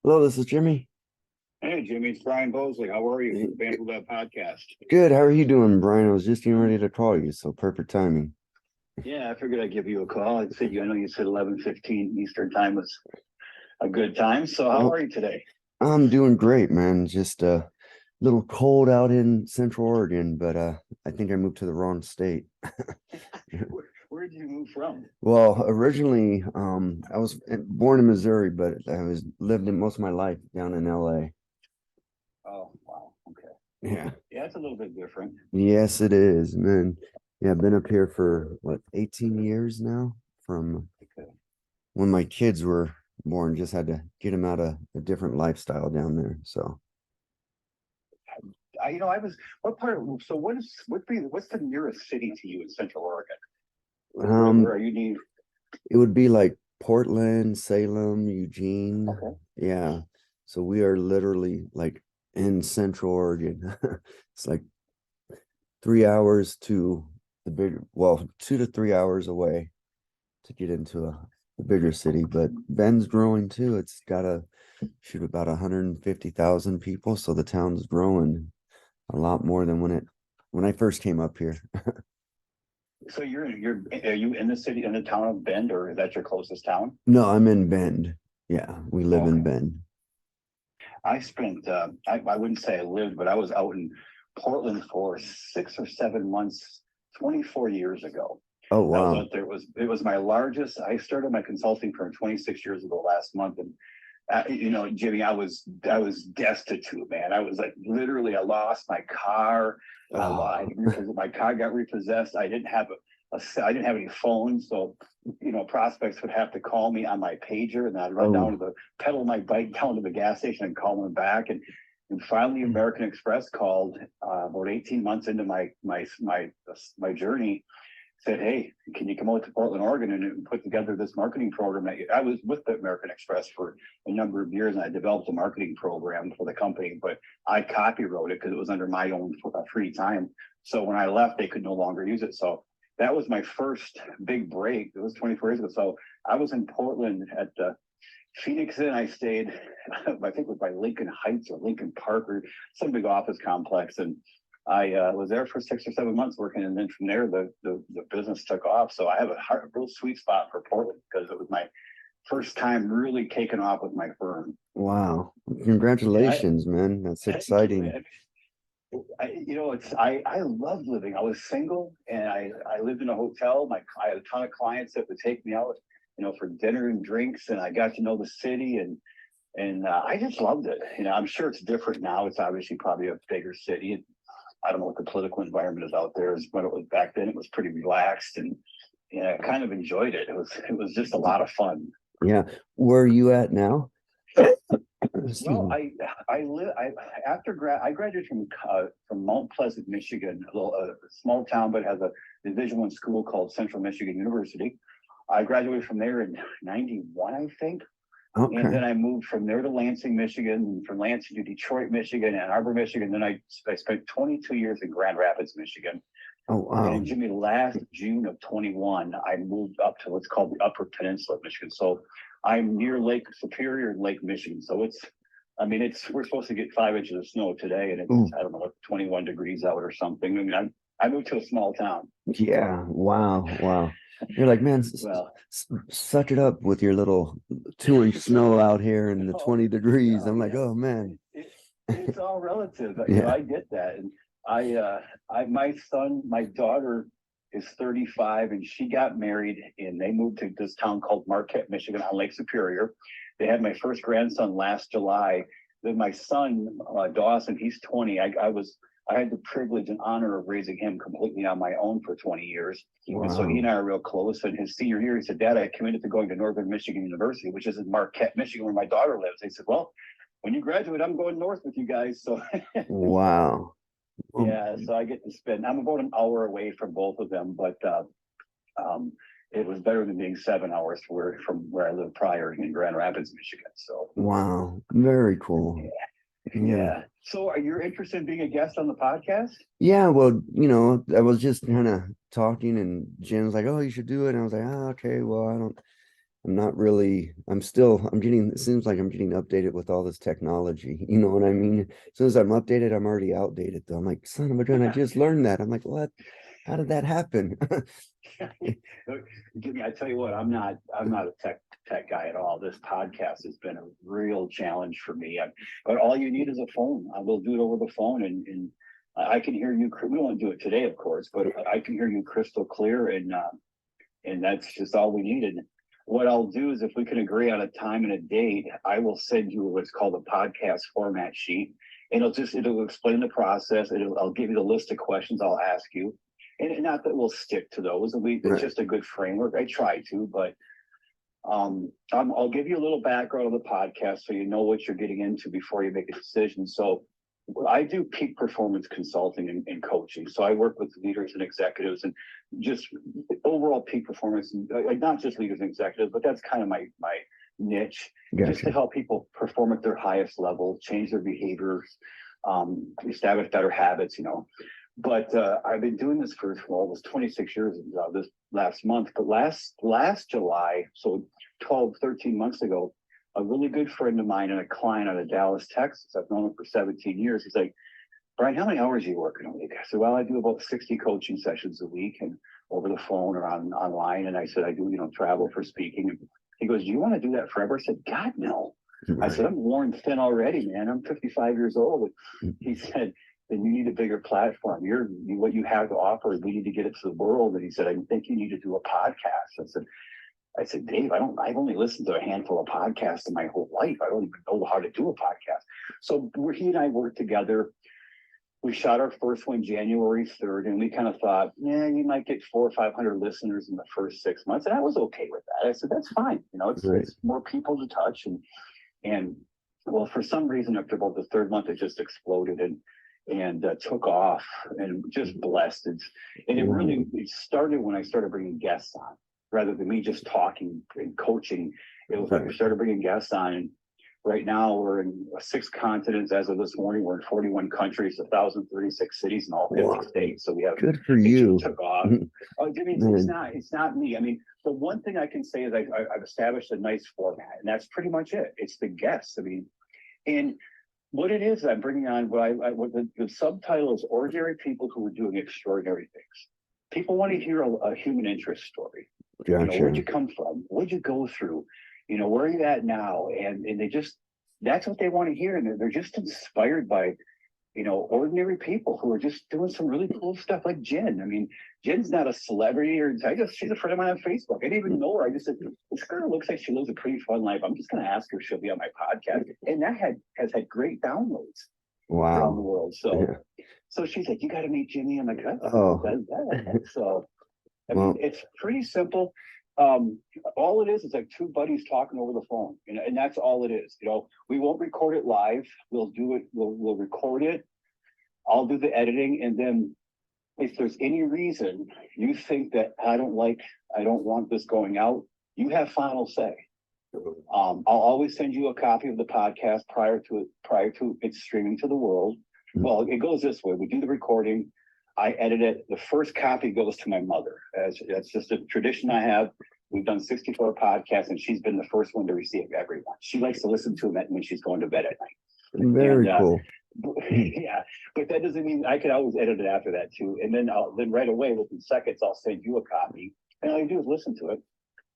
Hello, this is Jimmy. Hey, Jimmy, it's Brian Bosley. How are you? Van Who Left Podcast. Good. How are you doing, Brian? I was just getting ready to call you, so perfect timing. Yeah, I figured I'd give you a call. I know you said 11:15 Eastern time was a good time. So how Oh, are you today? I'm doing great, man. Just a little cold out in Central Oregon, but I think I moved to the wrong state. Where did you move from? Well, originally, I was born in Missouri, but I was lived in most of my life down in LA. Oh, wow. Okay. Yeah. Yeah, it's a little bit different. Yes, it is, man. Yeah, I've been up here for what, 18 years now, from Okay. when my kids were born. Just had to get them out of a different lifestyle down there. So I was, what part of, so what's the nearest city to you in Central Oregon? Where um are you near? it would be like Portland, Salem, Eugene. Okay. Yeah. So we are literally like in Central Oregon. It's like 3 hours to the big, well, 2 to 3 hours away to get into the bigger city. But Bend's growing too. It's got a shoot about 150,000 people. So the town's growing a lot more than when I first came up here. So are you in the town of Bend, or is that your closest town? No, I'm in Bend. Yeah, we live in Okay. Bend. I wouldn't say I lived, but I was out in Portland for 6 or 7 months, 24 years ago. Oh I was wow. out there. It was my largest. I started my consulting firm 26 years ago last month, and Jimmy, I was destitute, man. I was like literally, I lost my car. Oh, My car got repossessed. I didn't have any phone, so prospects would have to call me on my pager, and I'd run down to oh, the pedal my bike down to the gas station and call them back. And finally, American Express called about 18 months into my journey, said, "Hey, can you come out to Portland, Oregon, and put together this marketing program?" I was with the American Express for a number of years, and I developed a marketing program for the company, but I copywrote it because it was under my own free time. So when I left, they could no longer use it. So that was my first big break. It was 24 years ago. So I was in Portland at the Phoenix Inn. I stayed, I think it was by Lincoln Heights or Lincoln Park or some big office complex, and I was there for 6 or 7 months working, and then from there the business took off. So I have a real sweet spot for Portland because it was my first time really taking off with my firm. wow. Yeah, Congratulations, man. That's thank you, exciting. man. I loved living. I was single, and I lived in a hotel. I had a ton of clients that would take me out, for dinner and drinks, and I got to know the city, and I just loved it. I'm sure it's different now. It's obviously probably a bigger city. I don't know what the political environment is out there, but it was back then. It was pretty relaxed, and I kind of enjoyed it. It was just a lot of fun. Yeah. Where are you at now? Excuse Well, me. I live I after grad I graduated from Mount Pleasant, Michigan, a small town, but has a Division I school called Central Michigan University. I graduated from there in '91, I think. And Okay. then I moved from there to Lansing, Michigan, and from Lansing to Detroit, Michigan, Ann Arbor, Michigan. Then I spent 22 years in Grand Rapids, Michigan. Oh And wow. in Jimmy, last June of 21, I moved up to what's called the Upper Peninsula of Michigan. So I'm near Lake Superior and Lake Michigan. So we're supposed to get 5 inches of snow today, and it's, Ooh, I don't know, 21 degrees out or something. I moved to a small town. yeah. Wow. Wow. You're like, man, Well, suck it up with your little 2 inch snow out here in the oh, 20 degrees. no, I'm like, yeah, oh man. it's all relative. Yeah. I get that. And my daughter is 35, and she got married, and they moved to this town called Marquette, Michigan on Lake Superior. They had my first grandson last July. Then my son, Dawson, he's 20. I had the privilege and honor of raising him completely on my own for 20 years. And so he Wow. and I are real close. And his senior year, he said, "Dad, I committed to going to Northern Michigan University," which is in Marquette, Michigan, where my daughter lives. He said, "Well, when you graduate, I'm going north with you guys." So Wow. Um, yeah, so I get to spend. I'm about an hour away from both of them, but um, it was better than being 7 hours from where I lived prior in Grand Rapids, Michigan. So wow. Very cool. Yeah. yeah. So are you interested in being a guest on the podcast? Yeah, well, I was just kind of talking and Jen's like, "Oh, you should do it." And I was like, "Oh, okay, well, I don't I'm not really, I'm getting, it seems like I'm getting updated with all this technology. You know what I mean? As soon as I'm updated, I'm already outdated though. I'm like, son of a gun, I just learned that. I'm like, what? How did that happen? Jimmy, I tell you what, I'm not a tech guy at all. This podcast has been a real challenge for me. But all you need is a phone. I will do it over the phone, and I can hear you. We won't do it today, of course, but I can hear you crystal clear, and that's just all we needed. What I'll do is, if we can agree on a time and a date, I will send you what's called a podcast format sheet, and it'll explain the process. I'll give you the list of questions I'll ask you, and not that we'll stick to those. It's Right. just a good framework. I try to, but I'll give you a little background of the podcast so you know what you're getting into before you make a decision. So I do peak performance consulting and coaching. So I work with leaders and executives and just overall peak performance, and not just leaders and executives, but that's kind of my niche, just to Gotcha. help people perform at their highest level, change their behaviors, establish better habits, But I've been doing this for almost 26 years this last month. But last July, so 12, 13 months ago, a really good friend of mine and a client out of Dallas, Texas, I've known him for 17 years. He's like, Brian, how many hours are you working a week? I said, well, I do about 60 coaching sessions a week and over the phone or online. And I said, I do, travel for speaking. And he goes, do you want to do that forever? I said, God, no. I said, I'm worn thin already, man. I'm 55 years old. He said, then you need a bigger platform. What you have to offer, we need to get it to the world. And he said, I think you need to do a podcast. I said, Dave, I've only listened to a handful of podcasts in my whole life. I don't even know how to do a podcast. So he and I worked together. We shot our first one January 3rd, and we kind of thought, you might get 400 or 500 listeners in the first 6 months. And I was okay with that. I said, that's fine. It's more people to touch. And well, for some reason, after about the third month, it just exploded and took off and just blessed. It started when I started bringing guests on rather than me just talking and coaching. It was like we started bringing guests on, and right now we're in 6 continents. As of this morning, we're in 41 countries, 1,036 cities in all 50 states. So we have good for you. Took off. Oh, Jimmy, it's not me. I mean, the one thing I can say is I've established a nice format, and that's pretty much it. It's the guests. I mean, and what it is I'm bringing on, what the subtitle is, ordinary people who are doing extraordinary things. People want to hear a human interest story. Gotcha. Where'd you come from? What'd you go through? Where are you at now? And they just, that's what they want to hear. And they're just inspired by, ordinary people who are just doing some really cool stuff, like Jen. I mean, Jen's not a celebrity, she's a friend of mine on Facebook. I didn't even know her. I just said, this girl looks like she lives a pretty fun life. I'm just going to ask her if she'll be on my podcast. And that has had great downloads around the world. So she's like, you got to meet Jimmy. I'm like, oh. So, I mean, it's pretty simple. All it is like 2 buddies talking over the phone, and that's all it is. We won't record it live. We'll do it. We'll record it. I'll do the editing, and then if there's any reason you think that I don't want this going out, you have final say. I'll always send you a copy of the podcast prior to its streaming to the world. Well, it goes this way: we do the recording. I edit it. The first copy goes to my mother. That's just a tradition I have. We've done 64 podcasts, and she's been the first one to receive every one. She likes to listen to them when she's going to bed at night. Very cool. Yeah, but that doesn't mean I could always edit it after that too. And then right away, within seconds, I'll send you a copy, and all you do is listen to it.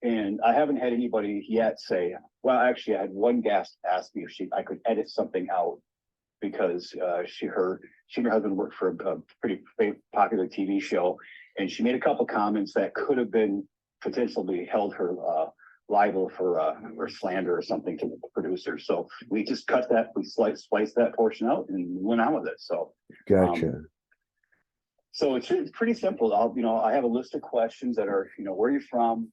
And I haven't had anybody yet say, well, actually, I had one guest ask me if I could edit something out, because she and her husband worked for a pretty popular TV show, and she made a couple comments that could have been potentially held her liable for slander or something to the producer. So we just cut that, we spliced that portion out and went on with it. So gotcha. So it's pretty simple. I have a list of questions that are, where are you from?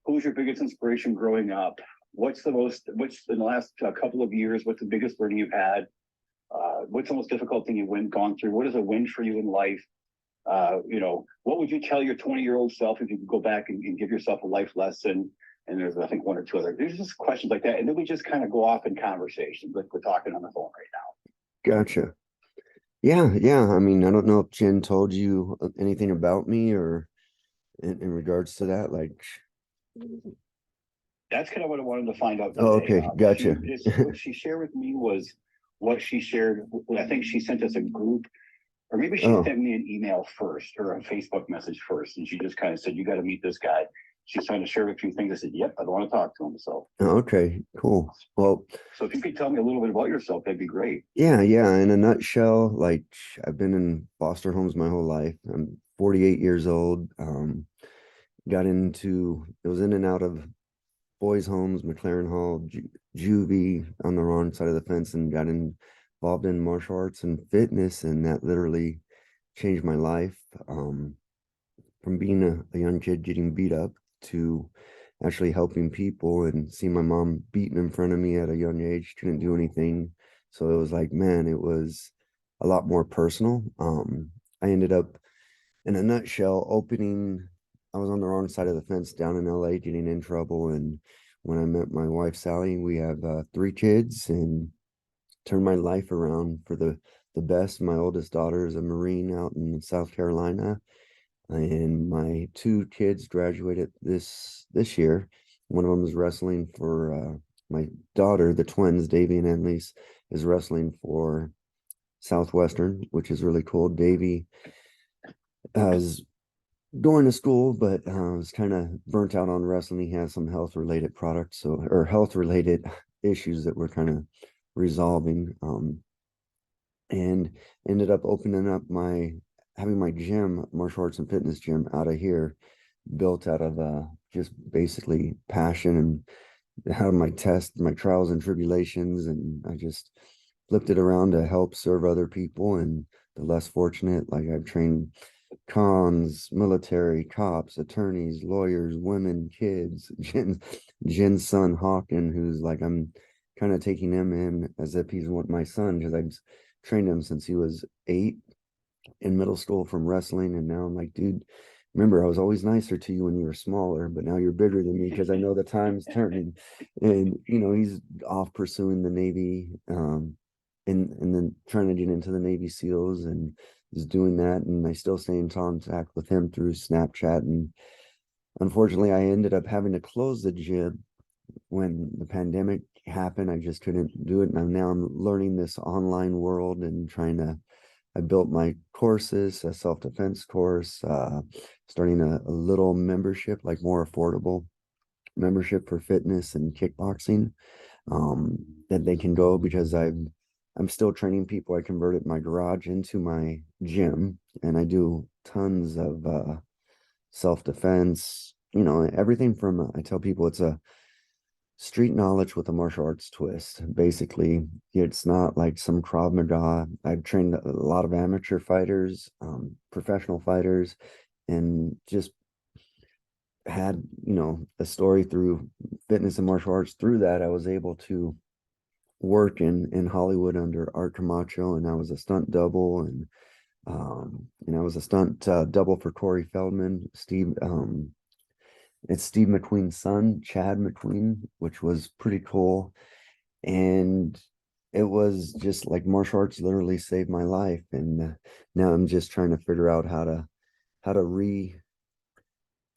Who's your biggest inspiration growing up? What's in the last couple of years, what's the biggest learning you've had? What's the most difficult thing you've gone through? What is a win for you in life? What would you tell your 20-year-old self if you could go back and give yourself a life lesson? And there's, I think, 1 or 2 other. There's just questions like that. And then we just kind of go off in conversation, like we're talking on the phone right now. Gotcha. Yeah. I mean, I don't know if Jen told you anything about me or in regards to that. Like, that's kind of what I wanted to find out Oh, today. okay, gotcha. What she shared with me was what she shared. I think she sent us a group, or maybe she Oh, sent me an email first or a Facebook message first, and she just kind of said, "You got to meet this guy." She's trying to share a few things. I said, "Yep, I don't want to talk to him." So, okay, cool. Well, so if you could tell me a little bit about yourself, that'd be great. yeah, in a nutshell, like I've been in foster homes my whole life. I'm 48 years old. Got into, it was in and out of boys' homes, McLaren Hall, juvie on the wrong side of the fence, and got involved in martial arts and fitness, and that literally changed my life. From being a young kid getting beat up to actually helping people and seeing my mom beaten in front of me at a young age, couldn't do anything. So it was like, man, it was a lot more personal. I ended up, in a nutshell, opening, I was on the wrong side of the fence down in LA getting in trouble. And when I met my wife, Sally, we have 3 kids and turned my life around for the best. My oldest daughter is a Marine out in South Carolina, and my 2 kids graduated this year. One of them is wrestling for my daughter, the twins, Davy and Annalise, is wrestling for Southwestern, which is really cool. Davy is going to school, but was kind of burnt out on wrestling. He has some health related products, so or health related issues that we're kind of resolving. And ended up opening up having my gym, martial arts and fitness gym out of here, built out of just basically passion and out of my trials and tribulations. And I just flipped it around to help serve other people and the less fortunate. Like I've trained cons, military, cops, attorneys, lawyers, women, kids. Jen's son Hawken, who's like, I'm kind of taking him in as if he's my son, because I've trained him since he was 8 in middle school from wrestling. And now I'm like, dude, remember, I was always nicer to you when you were smaller, but now you're bigger than me because I know the time's turning. And he's off pursuing the Navy, and then trying to get into the Navy SEALs, and is doing that. And I still stay in contact with him through Snapchat. And unfortunately, I ended up having to close the gym when the pandemic happened. I just couldn't do it. And now I'm learning this online world and I built my courses, a self-defense course, starting a little membership, like more affordable membership for fitness and kickboxing, that they can go, because I'm still training people. I converted my garage into my gym, and I do tons of self-defense, everything from, I tell people it's a street knowledge with a martial arts twist. Basically, it's not like some Krav Maga. I've trained a lot of amateur fighters, professional fighters, and just had, a story through fitness and martial arts. Through that, I was able to work in Hollywood under Art Camacho, and I was a stunt double, and I was a stunt double for Corey Feldman, it's Steve McQueen's son, Chad McQueen, which was pretty cool. And it was just like martial arts literally saved my life. And now I'm just trying to figure out how to re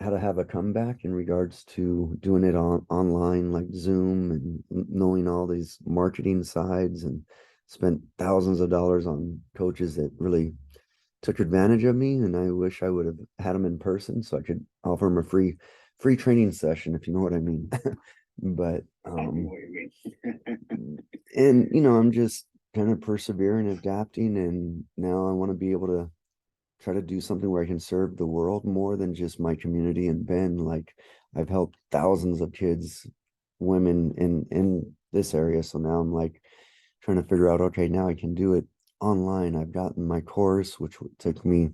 how to have a comeback in regards to doing it online, like Zoom, and knowing all these marketing sides, and spent thousands of dollars on coaches that really took advantage of me. And I wish I would have had them in person so I could offer them a free training session, if you know what I mean. But I know what you mean. and I'm just kind of persevering, adapting, and now I want to be able to try to do something where I can serve the world more than just my community and Bend. Like I've helped thousands of kids, women in this area. So now I'm like trying to figure out, okay, now I can do it online. I've gotten my course, which took me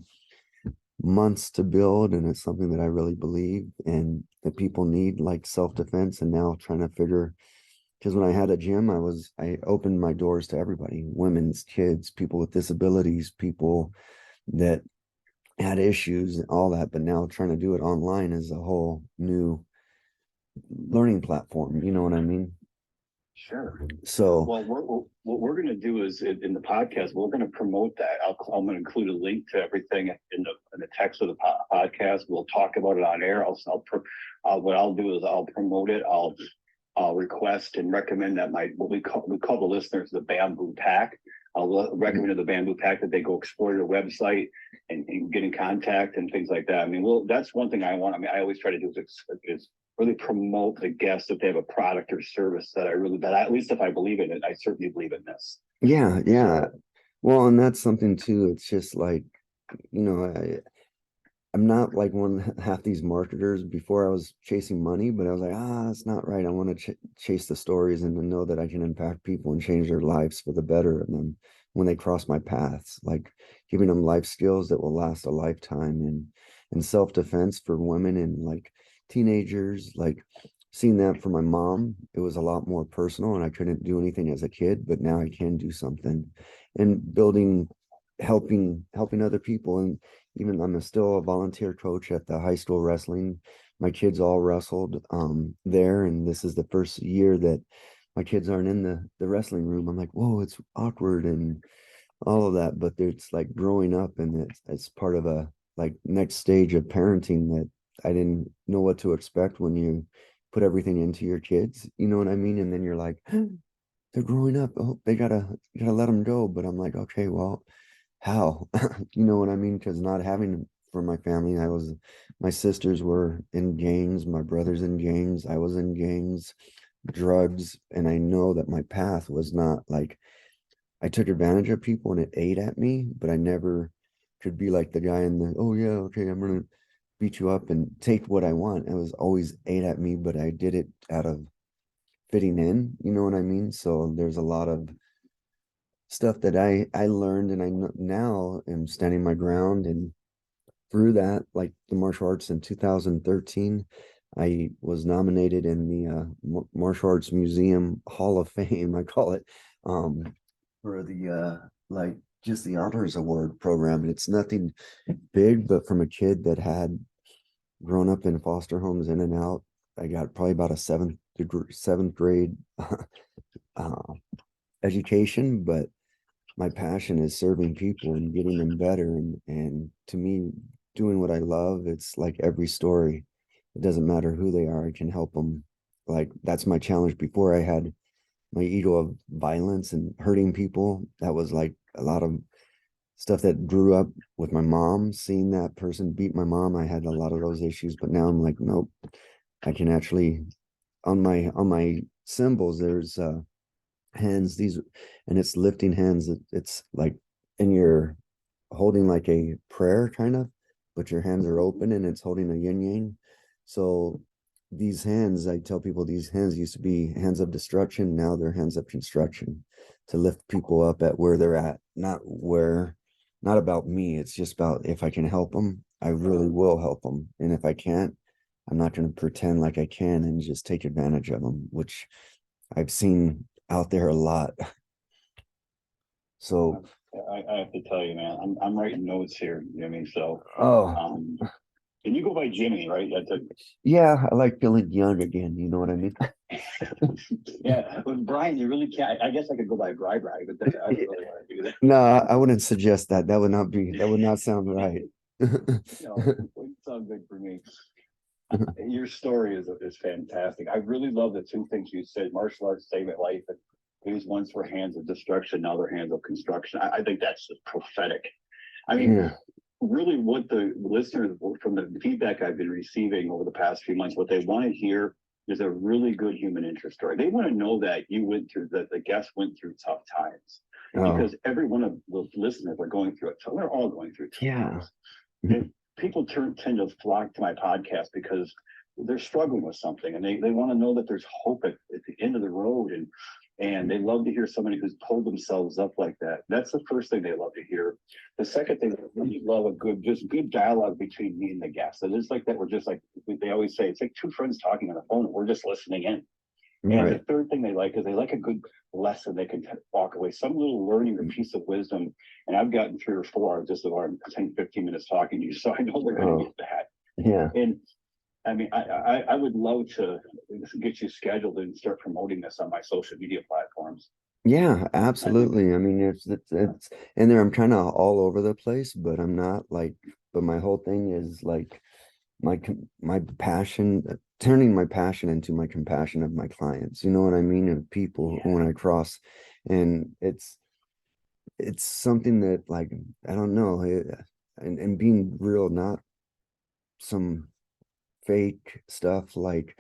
months to build, and it's something that I really believe and that people need, like self-defense. And now trying to figure, because when I had a gym, I opened my doors to everybody, women's, kids, people with disabilities, people that had issues, all that. But now trying to do it online is a whole new learning platform, you know what I mean? Sure. So Well, what we're going to do is in the podcast, we're going to promote that. I'm going to include a link to everything in the text of the podcast. We'll talk about it on air. what I'll do is I'll promote it. I'll request and recommend that what we call the listeners the bamboo pack. I'll recommend to the bamboo pack that they go explore your website and get in contact and things like that. I mean, well, that's one thing I want. I mean, I always try to do is really promote the guests if they have a product or service that at least if I believe in it, I certainly believe in this. Yeah, yeah. Well, and that's something too. It's just like, I'm not like half these marketers. Before I was chasing money, but I was like, that's not right. I want to chase the stories and to know that I can impact people and change their lives for the better. And then when they cross my paths, like giving them life skills that will last a lifetime, and self-defense for women and like teenagers, like seeing that for my mom, it was a lot more personal and I couldn't do anything as a kid, but now I can do something, and helping other people. And even I'm still a volunteer coach at the high school wrestling. My kids all wrestled there, and this is the first year that my kids aren't in the wrestling room. I'm like, whoa, it's awkward and all of that, but it's like growing up, and it's part of a like next stage of parenting that I didn't know what to expect when you put everything into your kids, you know what I mean? And then you're like, they're growing up. Oh, they gotta let them go. But I'm like, okay, well, how? You know what I mean? Because not having for my family, my sisters were in gangs, my brother's in gangs, I was in gangs, drugs, and I know that my path was not like I took advantage of people and it ate at me, but I never could be like the guy in the, oh yeah, okay, I'm gonna beat you up and take what I want. It was always ate at me, but I did it out of fitting in, you know what I mean? So there's a lot of stuff that I learned, and now am standing my ground. And through that, like the martial arts in 2013, I was nominated in the Martial Arts Museum Hall of Fame, I call it, for the like just the honors award program. And it's nothing big, but from a kid that had grown up in foster homes in and out, I got probably about a seventh grade uh, education, but my passion is serving people and getting them better. And to me, doing what I love, it's like every story. It doesn't matter who they are, I can help them. Like that's my challenge. Before, I had my ego of violence and hurting people. That was like a lot of stuff that grew up with my mom. Seeing that person beat my mom, I had a lot of those issues. But now I'm like, nope, I can actually, on my symbols, there's hands, these, and it's lifting hands. It's like, and you're holding like a prayer kind of, but your hands are open and it's holding a yin yang. So these hands, I tell people, these hands used to be hands of destruction, now they're hands of construction, to lift people up at where they're at, not about me. It's just about, if I can help them, I really will help them, and if I can't, I'm not going to pretend like I can and just take advantage of them, which I've seen out there a lot. So, I have to tell you, man, I'm writing notes here. You know what I mean? So, oh, um, and you go by Jimmy, right? yeah, I like feeling young again. You know what I mean? Yeah, but Brian, you really can't. I guess I could go by Bri, but I don't really want to do that. No, I wouldn't suggest that. That would not sound right. No, it wouldn't sound good for me. Your story is fantastic. I really love the two things you said: martial arts saved my life, and these ones were hands of destruction, now they're hands of construction. I think that's just prophetic. I mean, Yeah. really, what the listeners, from the feedback I've been receiving over the past few months, what they want to hear is a really good human interest story. They want to know that that the guests went through tough times, Oh, because every one of the listeners are going through it. So they're all going through tough yeah. times. And people tend to flock to my podcast because they're struggling with something, and they want to know that there's hope at the end of the road, and they love to hear somebody who's pulled themselves up like that. That's the first thing they love to hear. The second thing, they really love just good dialogue between me and the guest. And it's like that. We're just like, they always say, it's like two friends talking on the phone, and we're just listening in. And Right. the third thing they like is they like a good lesson they can walk away, some little learning or piece of wisdom. And I've gotten 3 or 4 just of our 10, 15 minutes talking to you. So I know they're going to get that. Yeah. And I mean, I would love to get you scheduled and start promoting this on my social media platforms. Yeah, absolutely. I mean, it's in there. I'm kind of all over the place, but I'm not like, but my whole thing is like my passion, turning my passion into my compassion of my clients, you know what I mean, of people Yeah. when I cross. And it's something that, like, I don't know, and being real, not some fake stuff. Like,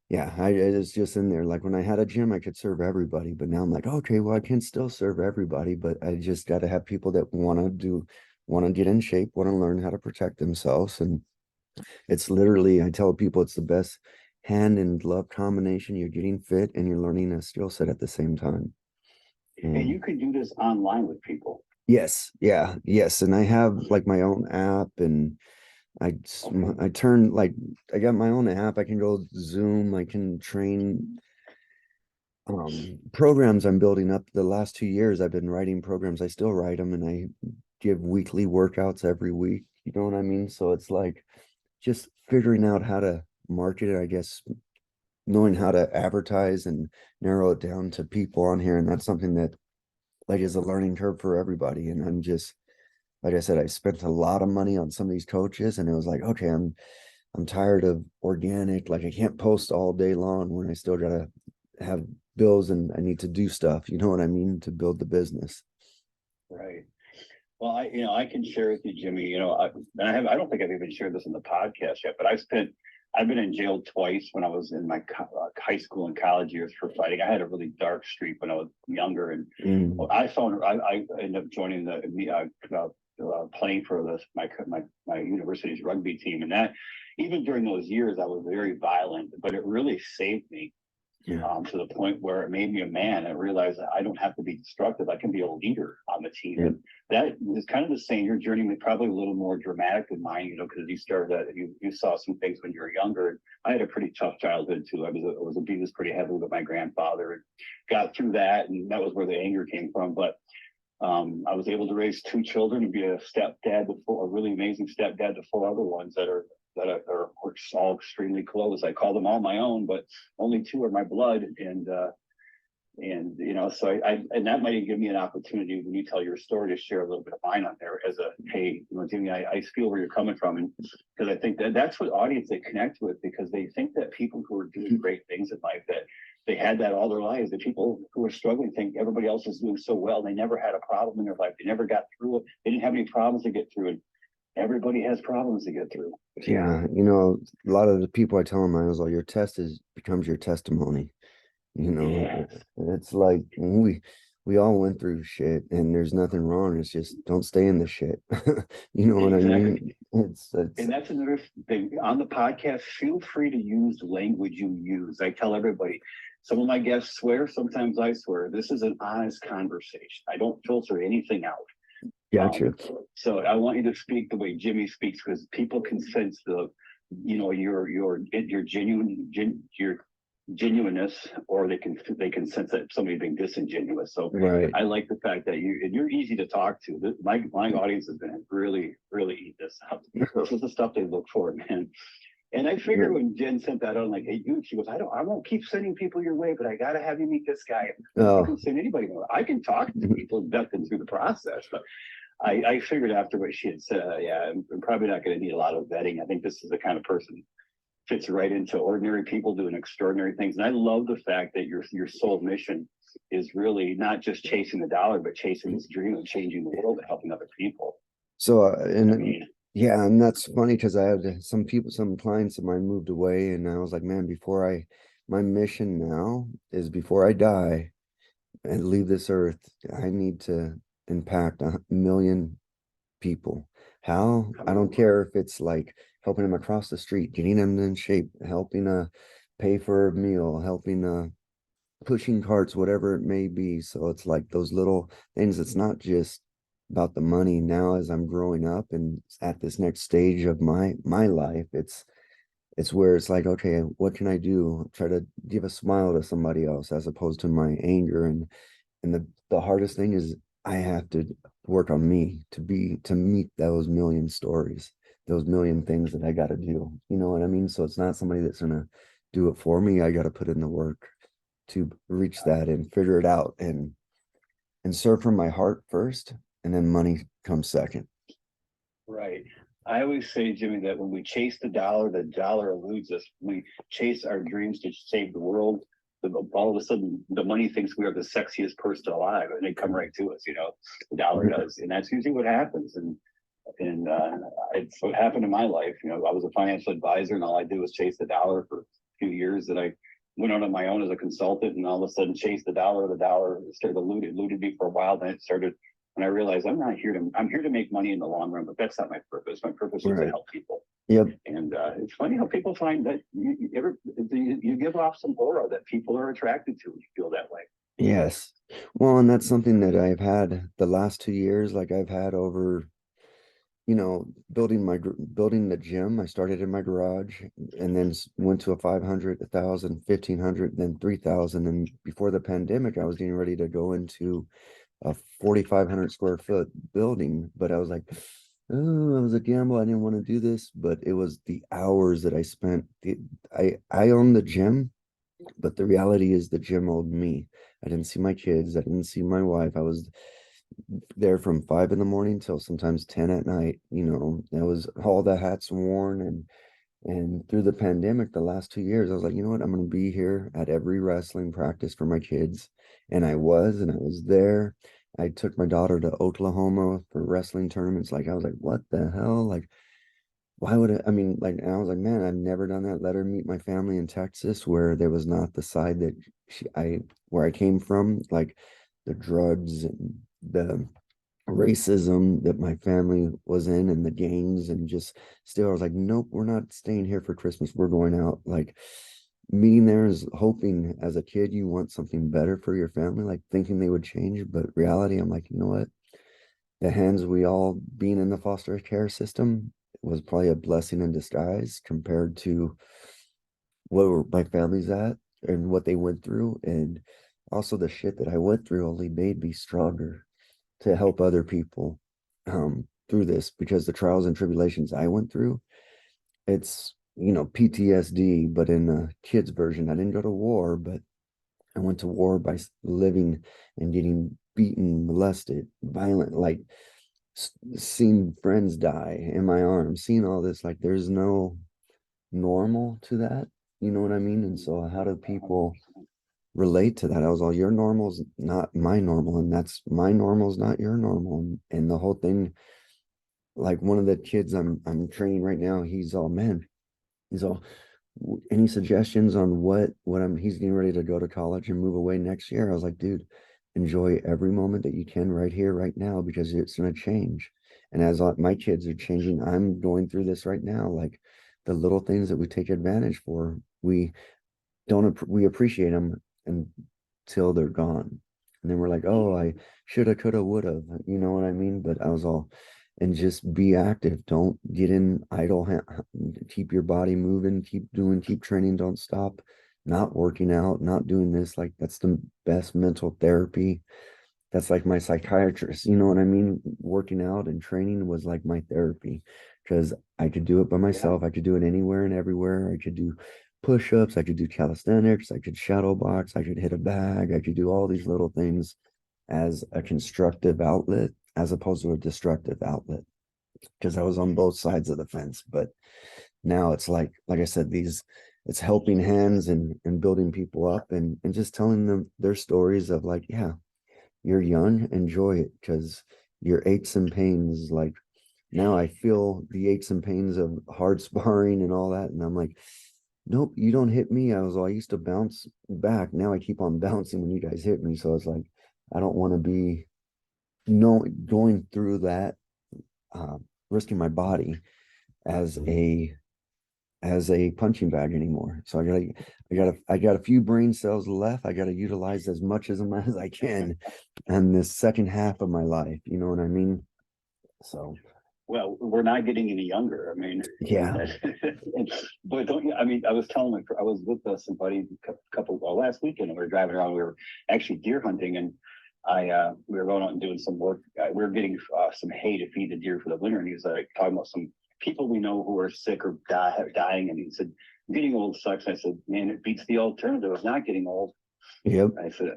yeah, it's just in there. Like when I had a gym, I could serve everybody, but now I'm like, okay, well, I can still serve everybody, but I just got to have people that want to get in shape, want to learn how to protect themselves. And it's literally, I tell people it's the best hand and glove combination. You're getting fit and you're learning a skill set at the same time. And And you can do this online with people. yes, yeah, yes. And I have like my own app, and I turn, like, I got my own app. I can go Zoom. I can train programs I'm building up. The last 2 years I've been writing programs. I still write them, and I give weekly workouts every week. You know what I mean? So it's like just figuring out how to market it, I guess, knowing how to advertise and narrow it down to people on here. And that's something that, like, is a learning curve for everybody. And I'm just, like I said, I spent a lot of money on some of these coaches, and it was like, okay, I'm tired of organic. Like, I can't post all day long when I still gotta have bills and I need to do stuff. You know what I mean? To build the business. Right. Well, I can share with you, Jimmy, I don't think I've even shared this in the podcast yet, but I've been in jail twice when I was in my high school and college years for fighting. I had a really dark streak when I was younger, and I ended up joining playing for my university's rugby team, and that even during those years I was very violent, but it really saved me. Yeah. To the point where it made me a man. I realized that I don't have to be destructive. I can be a leader on the team. Yeah. And that is kind of the same. Your journey was probably a little more dramatic than mine, because you started that, you saw some things when you were younger. I had a pretty tough childhood too. I was abused pretty heavily by my grandfather, and got through that. And that was where the anger came from. But I was able to raise 2 children and be a stepdad a really amazing stepdad to 4 other ones that are all extremely close. I call them all my own, but only 2 are my blood. So and that might give me an opportunity when you tell your story to share a little bit of mine on there as a, hey, Jimmy, I feel where you're coming from. And because I think that's what audience they connect with, because they think that people who are doing great things in life, that they had that all their lives. The people who are struggling think everybody else is doing so well. They never had a problem in their life. They never got through it. They didn't have any problems to get through it. Everybody has problems to get through. Yeah. You know, a lot of the people I tell them, I was like, your test becomes your testimony. You know, Yeah. it's like we all went through shit, and there's nothing wrong. It's just don't stay in the shit. You know what I mean? It's And that's another thing on the podcast. Feel free to use the language you use. I tell everybody, some of my guests swear, sometimes I swear. This is an honest conversation. I don't filter anything out. gotcha. So I want you to speak the way Jimmy speaks, because people can sense your genuineness, or they can sense that somebody being disingenuous. So Right. I like the fact that you're easy to talk to. My audience is going to really really eat this up. This is the stuff they look for, man. And I figured when Jen sent that out, I'm like, hey, dude, she goes, I won't keep sending people your way, but I got to have you meet this guy. I can send anybody. I can talk to people and vet them through the process, but I figured after what she had said, yeah, I'm probably not going to need a lot of vetting. I think this is the kind of person fits right into ordinary people doing extraordinary things. And I love the fact that your sole mission is really not just chasing the dollar, but chasing this dream of changing the world and helping other people. So, and I mean, yeah, and that's funny because I had some clients of mine moved away, and I was like, man, my mission now is before I die and leave this earth, I need to impact 1 million people. How? I don't care if it's like helping them across the street, getting them in shape, helping pay for a meal, helping pushing carts, whatever it may be. So it's like those little things. It's not just about the money now as I'm growing up and at this next stage of my life. It's where it's like, okay, what can I do? Try to give a smile to somebody else as opposed to my anger. And the hardest thing is I have to work on me to meet those million stories, those million things that I got to do. You know what I mean? So it's not somebody that's gonna do it for me. I got to put in the work to reach that and figure it out and serve from my heart first, and then money comes second. right. I always say, Jimmy, that when we chase the dollar eludes us. When we chase our dreams to save the world, all of a sudden the money thinks we are the sexiest person alive, and they come right to us. The dollar does, and that's usually what happens. And it's what happened in my life. I was a financial advisor, and all I did was chase the dollar for a few years. That I went out on my own as a consultant, and all of a sudden chased the dollar. The dollar started eluded me for a while. Then it started. And I realized I'm here to make money in the long run, but that's not my purpose. My purpose is to Right. help people. Yep. And it's funny how people find that you give off some aura that people are attracted to when you feel that way. Yes. Well, and that's something that I've had the last 2 years. Like I've had over, building the gym. I started in my garage and then went to a 500, 1,000, 1,500, then 3,000. And before the pandemic, I was getting ready to go into a 4,500 square foot building, but I was like, oh, it was a gamble. I didn't want to do this, but it was the hours that I spent. I own the gym, but the reality is the gym owned me. I didn't see my kids. I didn't see my wife. I was there from 5 in the morning till sometimes 10 at night. That was all the hats worn. And through the pandemic, the last 2 years, I was like, you know what? I'm going to be here at every wrestling practice for my kids. And I was there. I took my daughter to Oklahoma for wrestling tournaments. Like, I was like, what the hell? Like, why would I mean, like, and I was like, man, I've never done that. Let her meet my family in Texas, where there was not the side that where I came from, like the drugs and the racism that my family was in and the gangs. And just still I was like, nope, we're not staying here for Christmas, we're going out. Like, meeting there is hoping, as a kid you want something better for your family, like thinking they would change, but reality, I'm like, you know what, the hands we all being in the foster care system was probably a blessing in disguise compared to where my family's at and what they went through. And also the shit that I went through only made me stronger to help other people through this, because the trials and tribulations I went through, it's, PTSD, but in a kid's version. I didn't go to war, but I went to war by living and getting beaten, molested, violent, like seeing friends die in my arms, seeing all this. Like, there's no normal to that. You know what I mean? And so, how do people relate to that? I was all, your normal's not my normal, and that's my normal's not your normal. And the whole thing, like one of the kids I'm training right now, he's all, man, he's all, any suggestions on what he's getting ready to go to college and move away next year. I was like, dude, enjoy every moment that you can right here, right now, because it's going to change. And as my kids are changing, I'm going through this right now. Like, the little things that we take advantage for, we appreciate them until they're gone. And then we're like, oh, I shoulda, coulda, woulda, you know what I mean? But I was all, and just be active. Don't get in idle. Keep your body moving, keep training, don't stop. Not working out, not doing this. Like, that's the best mental therapy. That's like my psychiatrist, you know what I mean? Working out and training was like my therapy, because I could do it by myself. I could do it anywhere and everywhere. I could do push-ups, I could do calisthenics, I could shadow box, I could hit a bag, I could do all these little things as a constructive outlet as opposed to a destructive outlet, because I was on both sides of the fence. But now it's like I said, it's helping hands and building people up, and just telling them their stories of, like, yeah, you're young, enjoy it, because your aches and pains, like, now I feel the aches and pains of hard sparring and all that. And I'm like, nope, you don't hit me. I used to bounce back. Now I keep on bouncing when you guys hit me. So it's like, I don't want to be going through that, uh, risking my body as a punching bag anymore. So I got a few brain cells left. I got to utilize as much as them as I can in this second half of my life. You know what I mean? So Well, we're not getting any younger. I mean, yeah. but don't you? I mean, I was telling I was with somebody last weekend, and we were driving around. We were actually deer hunting, and we were going out and doing some work. We were getting some hay to feed the deer for the winter, and he was like talking about some people we know who are sick or dying, and he said, "Getting old sucks." I said, "Man, it beats the alternative of not getting old." Yep. I said,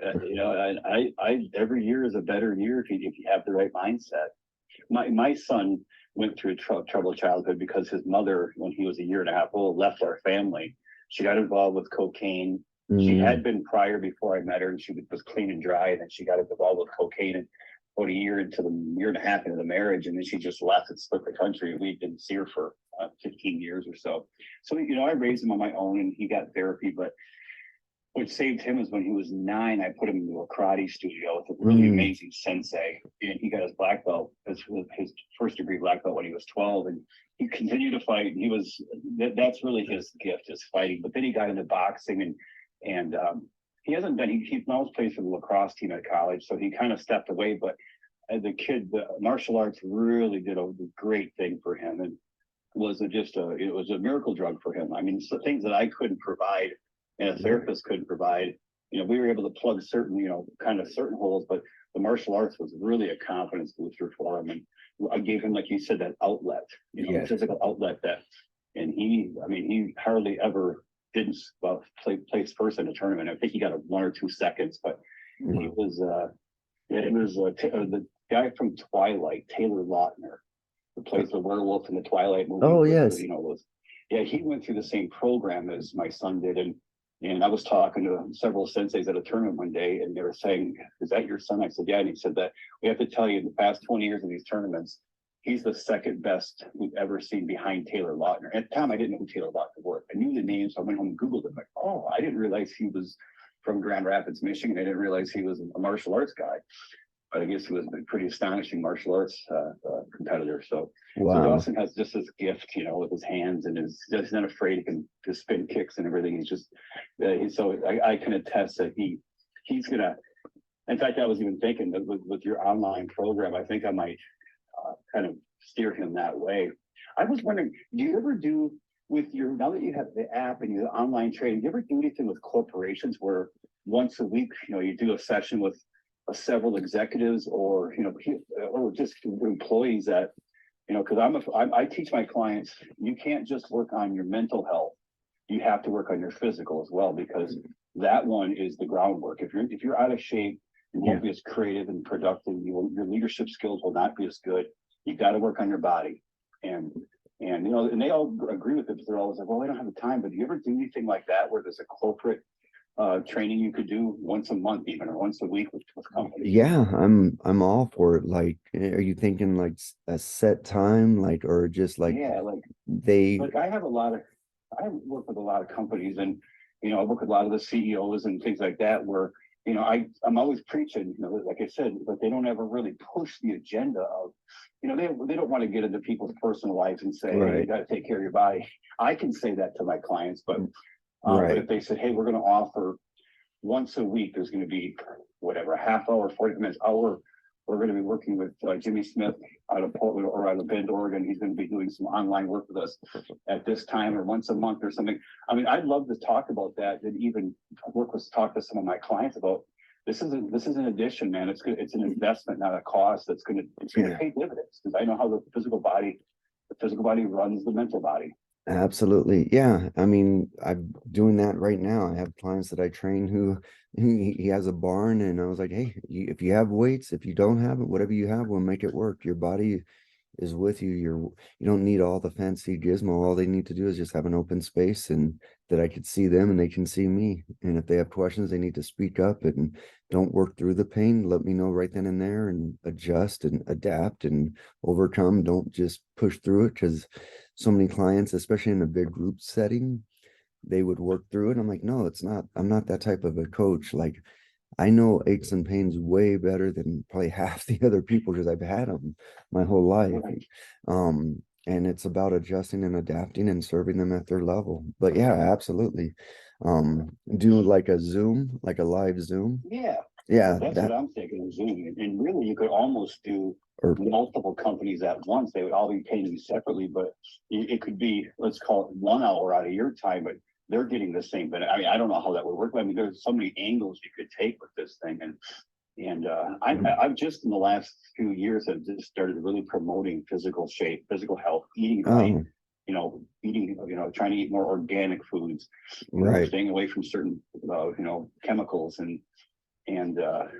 I every year is a better year if you have the right mindset. My son went through a troubled childhood because his mother, when he was a year and a half old, left our family. She got involved with cocaine. She had been prior before I met her, and she was clean and dry, and then she got involved with cocaine and about a year into the year and a half into the marriage, and then she just left and split the country. We didn't see her for 15 years or so. So, I raised him on my own, and he got therapy, but what saved him is when he was 9, I put him into a karate studio with a really amazing sensei, and he got his black belt, his first degree black belt when he was 12, and he continued to fight. And that's really his gift, is fighting. But then he got into boxing, and he hasn't been. He always plays for the lacrosse team at college, so he kind of stepped away. But as a kid, the martial arts really did a great thing for him, and it was a miracle drug for him. I mean, so things that I couldn't provide and a therapist couldn't provide. We were able to plug certain, kind of certain holes, but the martial arts was really a confidence booster for him. And I gave him, like you said, that outlet, Yes. physical outlet and he hardly ever didn't place first in a tournament. I think he got 1 or 2 seconds, but he was, the guy from Twilight, Taylor Lautner, who plays the werewolf in the Twilight movie. Oh, yes. He went through the same program as my son did. And I was talking to several senseis at a tournament one day, and they were saying, "Is that your son?" I said, "Yeah." And he said that we have to tell you, in the past 20 years of these tournaments, he's the second best we've ever seen behind Taylor Lautner. At the time, I didn't know who Taylor Lautner was. I knew the name, so I went home and Googled him. Like, oh, I didn't realize he was from Grand Rapids, Michigan. I didn't realize he was a martial arts guy. But I guess he was a pretty astonishing martial arts competitor. So Dawson has just this gift, with his hands, and he's not afraid. He can just spin kicks and everything. He's just, so I can attest that he's gonna. In fact, I was even thinking that with your online program, I think I might kind of steer him that way. I was wondering, do you ever do now that you have the app and your online training, do you ever do anything with corporations where once a week, you do a session with several executives or just employees that, because I teach my clients, you can't just work on your mental health. You have to work on your physical as well, because that one is the groundwork. If you're out of shape, you won't be as creative and productive. Your leadership skills will not be as good. You got to work on your body. And they all agree with it, because they're always like, well, I don't have the time. But do you ever do anything like that where there's a corporate training you could do once a month, even, or once a week with companies? Yeah, I'm all for it. Like, are you thinking like a set time, like, or just like I work with a lot of companies, and I work with a lot of the CEOs and things like that, where I'm always preaching, like I said, but they don't ever really push the agenda of, they don't want to get into people's personal lives and say, hey, you got to take care of your body. I can say that to my clients, but but if they said, hey, we're going to offer once a week, there's going to be whatever, a half hour, 40 minutes, hour, we're going to be working with Jimmy Smith out of Portland or out of Bend, Oregon. He's going to be doing some online work with us at this time, or once a month or something. I mean, I'd love to talk about that, and even talk to some of my clients about this is an addition, man. It's good. It's an investment, not a cost. It's going to pay dividends, because I know how the physical body runs the mental body. Absolutely. Yeah. I mean, I'm doing that right now. I have clients that I train who he has a barn, and I was like, hey, if you have weights, if you don't have it, whatever you have, we'll make it work. Your body is with you. You don't need all the fancy gizmo. All they need to do is just have an open space, and that I could see them and they can see me. And if they have questions, they need to speak up and don't work through the pain. Let me know right then and there, and adjust and adapt and overcome. Don't just push through it, because so many clients, especially in a big group setting, they would work through it. I'm like, no, it's not. I'm not that type of a coach. Like, I know aches and pains way better than probably half the other people, because I've had them my whole life. And it's about adjusting and adapting and serving them at their level. But yeah, absolutely. Do like a Zoom, like a live Zoom. Yeah, that's what I'm thinking of Zoom. And really, you could almost do multiple companies at once. They would all be paying you separately, but it could be, let's call it 1 hour out of your time, but they're getting the same. But I mean, I don't know how that would work. I mean, there's so many angles you could take with this thing. And I've just in the last few years have just started really promoting physical shape, physical health, eating right, trying to eat more organic foods, staying away from certain, chemicals, and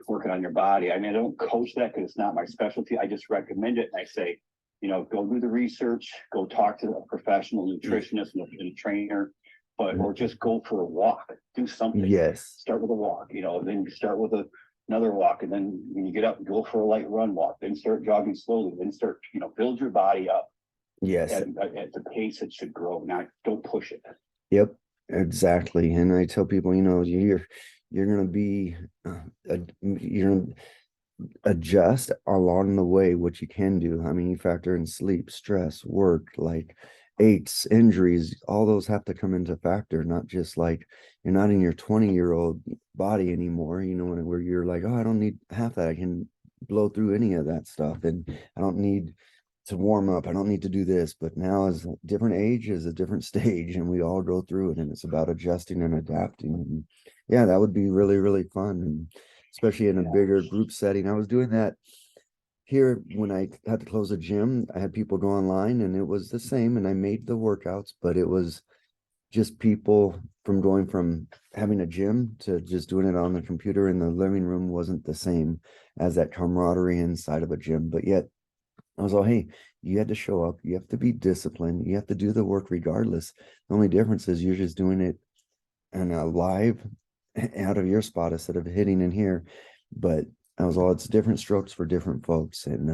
working on your body. I mean, I don't coach that because it's not my specialty. I just recommend it, and I say, go do the research, go talk to a professional nutritionist and a trainer, or just go for a walk, do something. Yes. Start with a walk, then start with another walk. And then when you get up, go for a light run walk, then start jogging slowly, then start, build your body up Yes. at the pace it should grow. Now, don't push it. Yep. Exactly. And I tell people, you're gonna be you're gonna adjust along the way what you can do. I mean, you factor in sleep, stress, work, like aches, injuries, all those have to come into factor, not just like you're not in your 20-year-old body anymore, where you're like, oh, I don't need half that. I can blow through any of that stuff. And I don't need to warm up. I don't need to do this. But now, as a different age is a different stage, and we all go through it, and it's about adjusting and adapting. And yeah, that would be really, really fun. And especially in a bigger group setting. I was doing that here when I had to close a gym. I had people go online, and it was the same, and I made the workouts, but it was just people from going from having a gym to just doing it on the computer in the living room wasn't the same as that camaraderie inside of a gym. But yet I was all, hey, you had to show up, you have to be disciplined, you have to do the work regardless. The only difference is you're just doing it and live out of your spot instead of hitting in here. But I was all, it's different strokes for different folks. And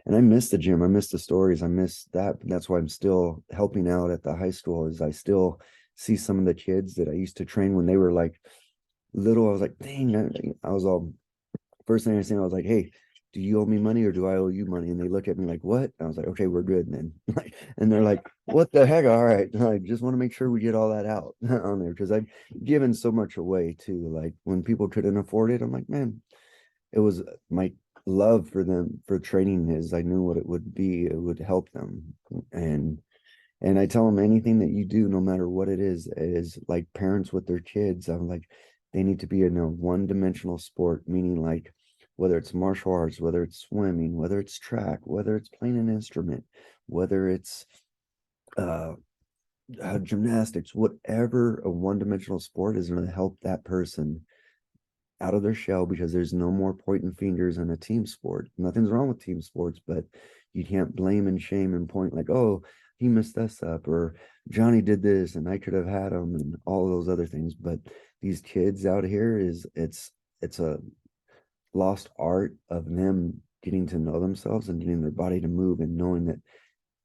I miss the gym. I miss the stories. I miss that. That's why I'm still helping out at the high school, is I still see some of the kids that I used to train when they were like little. I was like, dang, I was all, first thing I said, I was like, hey, do you owe me money or do I owe you money? And they look at me like, what? I was like, okay, we're good, man. And they're like, what the heck? All right. I just want to make sure we get all that out on there, because I've given so much away too. Like when people couldn't afford it, I'm like, man, it was my love for them for training is I knew what it would be. It would help them. And I tell them anything that you do, no matter what it is like parents with their kids. I'm like, they need to be in a one-dimensional sport, meaning like whether it's martial arts, whether it's swimming, whether it's track, whether it's playing an instrument, whether it's uh gymnastics, whatever a one-dimensional sport is going to help that person out of their shell, because there's no more pointing fingers in a team sport. Nothing's wrong with team sports, but you can't blame and shame and point like, oh, he messed us up, or Johnny did this and I could have had him, and all those other things. But these kids out here, it's a lost art of them getting to know themselves and getting their body to move, and knowing that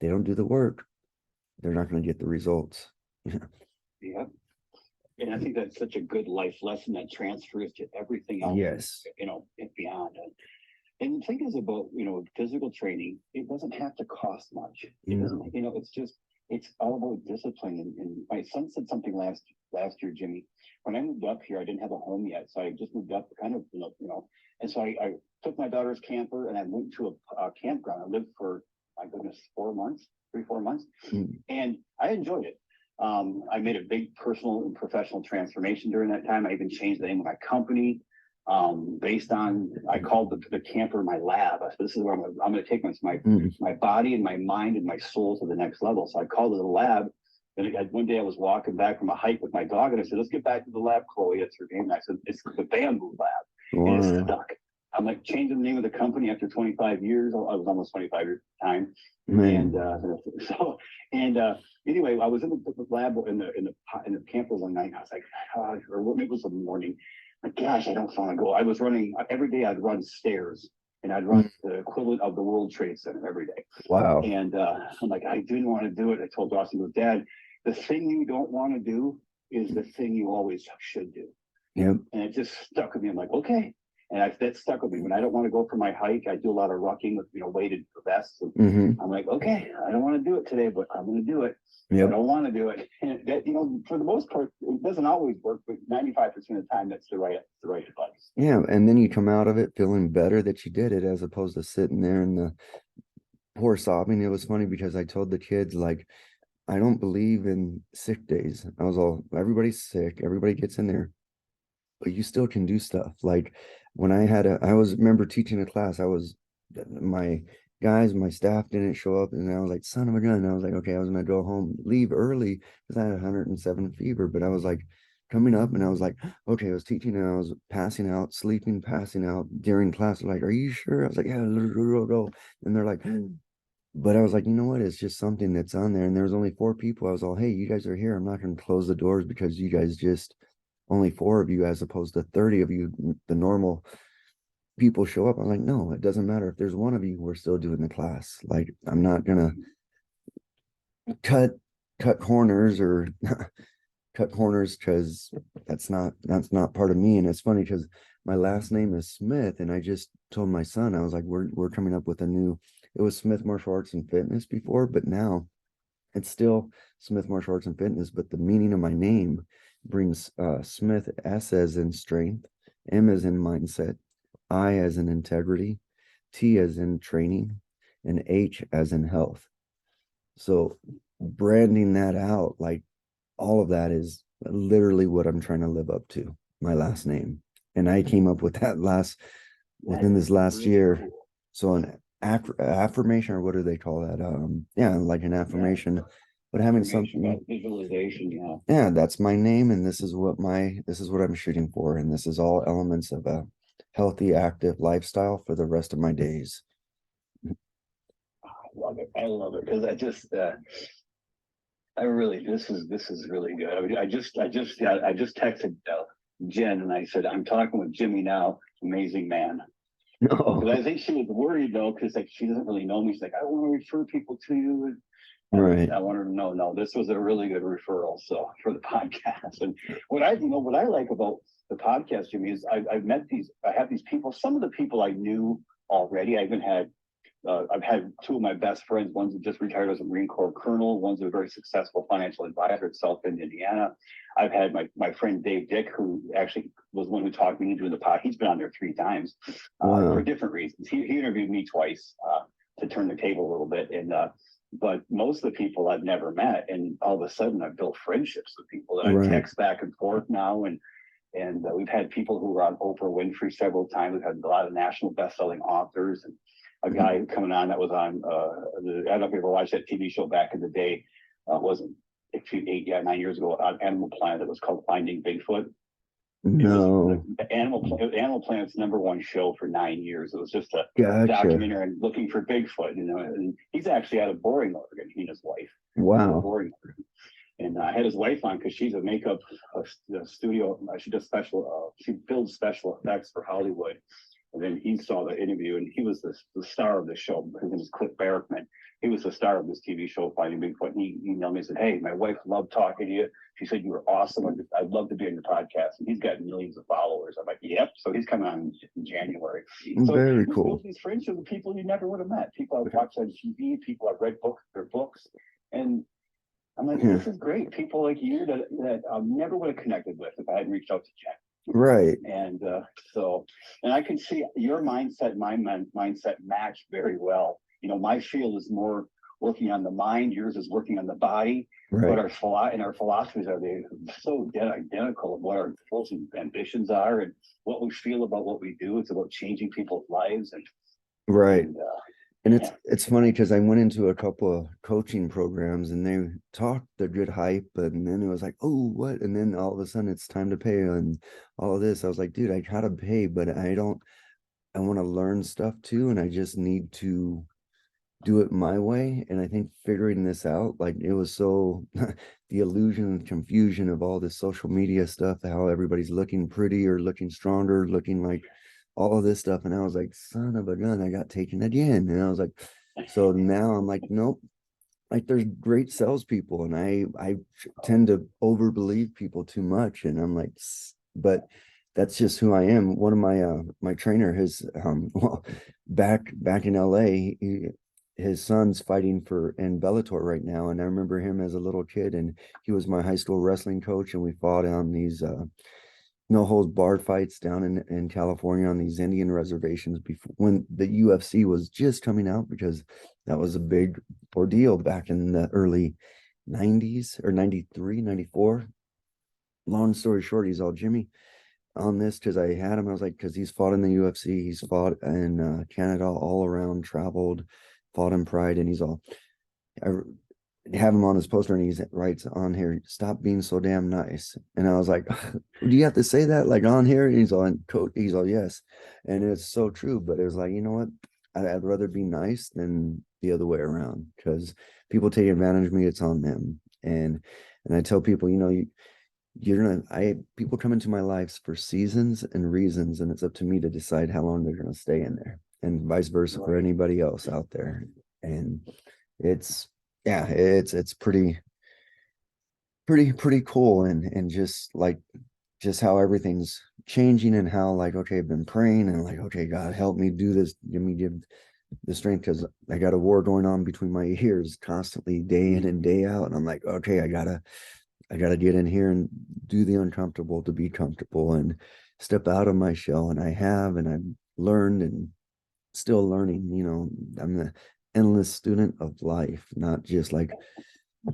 they don't do the work, they're not going to get the results. Yeah. And I think that's such a good life lesson that transfers to everything else. Yes. And beyond. And the thing is about, physical training, it doesn't have to cost much. It doesn't, it's all about discipline. And my son said something last year, Jimmy. When I moved up here, I didn't have a home yet. So I just moved up kind of, and so I took my daughter's camper and I went to a campground. I lived for, my goodness, 4 months, 3-4 months. And I enjoyed it. I made a big personal and professional transformation during that time. I even changed the name of my company based on, I called the camper my lab. I said, this is where I'm going to take my body and my mind and my soul to the next level. So I called it a lab. And one day I was walking back from a hike with my dog, and I said, let's get back to the lab, Chloe. It's her name. And I said, it's the Bamboo Lab. Wow. And it's stuck. I'm like changing the name of the company after 25 years. I was almost 25 years at the time. Man. And anyway, I was in the lab in the camper one night. I was like, or maybe it was in the morning. Like, gosh, I don't want to go. I was running every day. I'd run stairs, and I'd run the equivalent of the World Trade Center every day. Wow. And I'm like, I didn't want to do it. I told Dawson, Dad, the thing you don't want to do is the thing you always should do. Yep. And it just stuck with me. I'm like, okay. And that stuck with me. When I don't want to go for my hike, I do a lot of rucking with, weighted vests. And I'm like, okay, I don't want to do it today, but I'm going to do it. Yep. I don't want to do it. And that, for the most part, it doesn't always work, but 95% of the time, that's the right advice. Yeah. And then you come out of it feeling better that you did it, as opposed to sitting there in the poor sobbing. It was funny because I told the kids, like, I don't believe in sick days. I was all, everybody's sick, everybody gets in there, but you still can do stuff. Like when I remember teaching a class, my staff didn't show up, and I was like, son of a gun. I was like, okay, I was going to go home, leave early because I had 107 fever, but I was like coming up and I was like, okay, I was teaching and I was passing out, sleeping, passing out during class. Like, are you sure? I was like, yeah, go. And they're like, but I was like, you know what? It's just something that's on there. And there was only four people. I was all, hey, you guys are here. I'm not going to close the doors because you guys just only four of you as opposed to 30 of you, the normal people show up. I'm like, no, it doesn't matter. If there's one of you, we're still doing the class. Like, I'm not gonna cut cut corners or cut corners because that's not part of me. And it's funny because my last name is Smith, and I just told my son, I was like, we're coming up with a new, it was Smith Martial Arts and Fitness before, but now it's still Smith Martial Arts and Fitness, but the meaning of my name brings Smith, S as in strength, M as in mindset, I as in integrity, T as in training, and H as in health. So branding that out, like all of that is literally what I'm trying to live up to, my last name. And I came up with that within this last Really year. cool. So an affirmation, or what do they call that? Yeah, like an affirmation, but having Information something, about visualization, yeah. yeah, that's my name, and this is what I'm shooting for, and this is all elements of a healthy, active lifestyle for the rest of my days. I love it. I love it because I really, this is really good. I mean, I just texted Jen and I said, I'm talking with Jimmy now. Amazing man. No, Because I think she was worried though, because like she doesn't really know me. She's like, I want to refer people to you. And right, I want her to know, no, this was a really good referral. So for the podcast. And what I like about the podcast, Jimmy, is I have these people, some of the people I knew already. I've had two of my best friends. One's just retired as a Marine Corps colonel. One's a very successful financial advisor at South Bend, Indiana. I've had my friend Dave Dick, who actually was one who talked me into the pod. He's been on there 3 times for wow, different reasons. He interviewed me twice to turn the table a little bit. But most of the people I've never met. And all of a sudden I've built friendships with people that I right, text back and forth now. And we've had people who were on Oprah Winfrey several times. We've had a lot of national best-selling authors and a guy coming on that was on I don't know if you ever watched that TV show back in the day. Wasn't 9 years ago on Animal Planet. It was called Finding Bigfoot. It was no, Animal Planet's #1 show for 9 years. It was just a gotcha, documentary and looking for Bigfoot. And he's actually out of Boring, Oregon. He and his wife out of wow, Boring, Oregon. And I had his wife on because she's a makeup studio. She does she builds special effects for Hollywood. And then he saw the interview, and he was the star of the show. His name is Cliff Barrickman. He was the star of this TV show, Finding Bigfoot. And he emailed me and said, "Hey, my wife loved talking to you. She said you were awesome. I'd love to be on your podcast." And he's got millions of followers. I'm like, "Yep." So he's coming on in January. So very you cool. build these friendships with people you never would have met. People I've watched on TV, people I've read their books, and I'm like, Yeah, this is great. People like you that I never would have connected with if I hadn't reached out to Jen. right, And and I can see your mindset, mindset match very well. My field is more working on the mind. Yours is working on the body. But right, our philosophies are they so dead identical of what our goals and ambitions are and what we feel about what we do. It's about changing people's lives right. and And yeah, it's funny because I went into a couple of coaching programs and they talked the good hype, and then it was like, oh, what? And then all of a sudden it's time to pay and all of this. I was like, dude, I gotta pay, but I want to learn stuff too, and I just need to do it my way. And I think figuring this out, like it was so the illusion and confusion of all this social media stuff, how everybody's looking pretty or looking stronger, looking like all of this stuff. And I was like, son of a gun, I got taken again. And I was like, so now I'm like, nope. Like there's great salespeople, and I tend to overbelieve people too much, and I'm like, but that's just who I am. One of my trainer, his well, back in LA, his son's fighting for in Bellator right now, and I remember him as a little kid, and he was my high school wrestling coach, and we fought on these no holds barred fights down in California on these Indian reservations before when the UFC was just coming out, because that was a big ordeal back in the early 90s or 93, 94. Long story short, he's all Jimmy on this because I had him. I was like, because he's fought in the UFC, he's fought in Canada, all around, traveled, fought in Pride, and he's all, I have him on his poster and he writes on here, "Stop being so damn nice." And I was like, do you have to say that like on here? And he's all yes. And it's so true. But it was like, you know what? I'd rather be nice than the other way around, because people take advantage of me, it's on them. And I tell people, you're gonna I people come into my lives for seasons and reasons, and it's up to me to decide how long they're gonna stay in there, and vice versa for anybody else out there. And it's yeah, it's pretty cool. And just how everything's changing, and how like, okay, I've been praying and like, okay, God, help me do this, give the strength, because I got a war going on between my ears constantly, day in and day out. And I'm like, okay, I gotta get in here and do the uncomfortable to be comfortable, and step out of my shell. And I've learned and still learning. I'm the endless student of life, not just like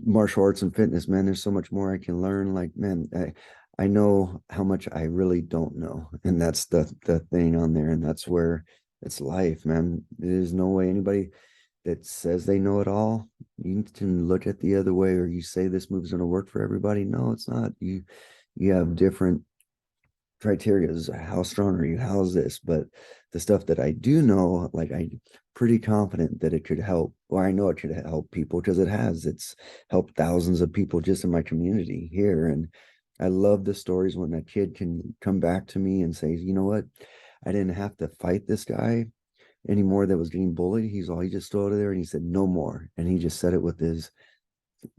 martial arts and fitness, man. There's so much more I can learn. Like, man, I know how much I really don't know. And that's the thing on there. And that's where it's life, man. There's no way anybody that says they know it all, you can look at the other way, or you say this move's going to work for everybody. No, it's not. You have different criterias. How strong are you? How's this? But the stuff that I do know, like, I'm pretty confident that it could help, or I know it could help people, because it has. It's helped thousands of people just in my community here. And I love the stories when a kid can come back to me and say, you know what, I didn't have to fight this guy anymore that was getting bullied. He just stood over there and he said, no more. And he just said it with his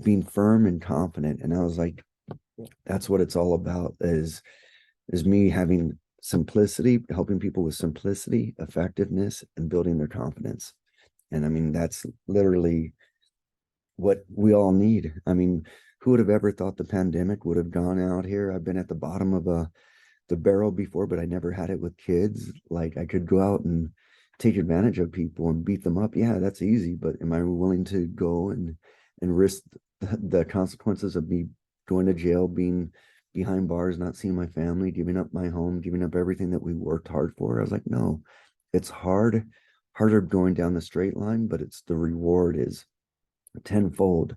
being firm and confident. And I was like, that's what it's all about, is me having simplicity, helping people with simplicity, effectiveness, and building their confidence. And I mean, that's literally what we all need. I mean, who would have ever thought the pandemic would have gone out here? I've been at the bottom of the barrel before, but I never had it with kids. Like, I could go out and take advantage of people and beat them up. Yeah, that's easy, but am I willing to go and risk the consequences of me going to jail, being behind bars, not seeing my family, giving up my home, giving up everything that we worked hard for? I was like, no, it's harder going down the straight line, but it's the reward is tenfold.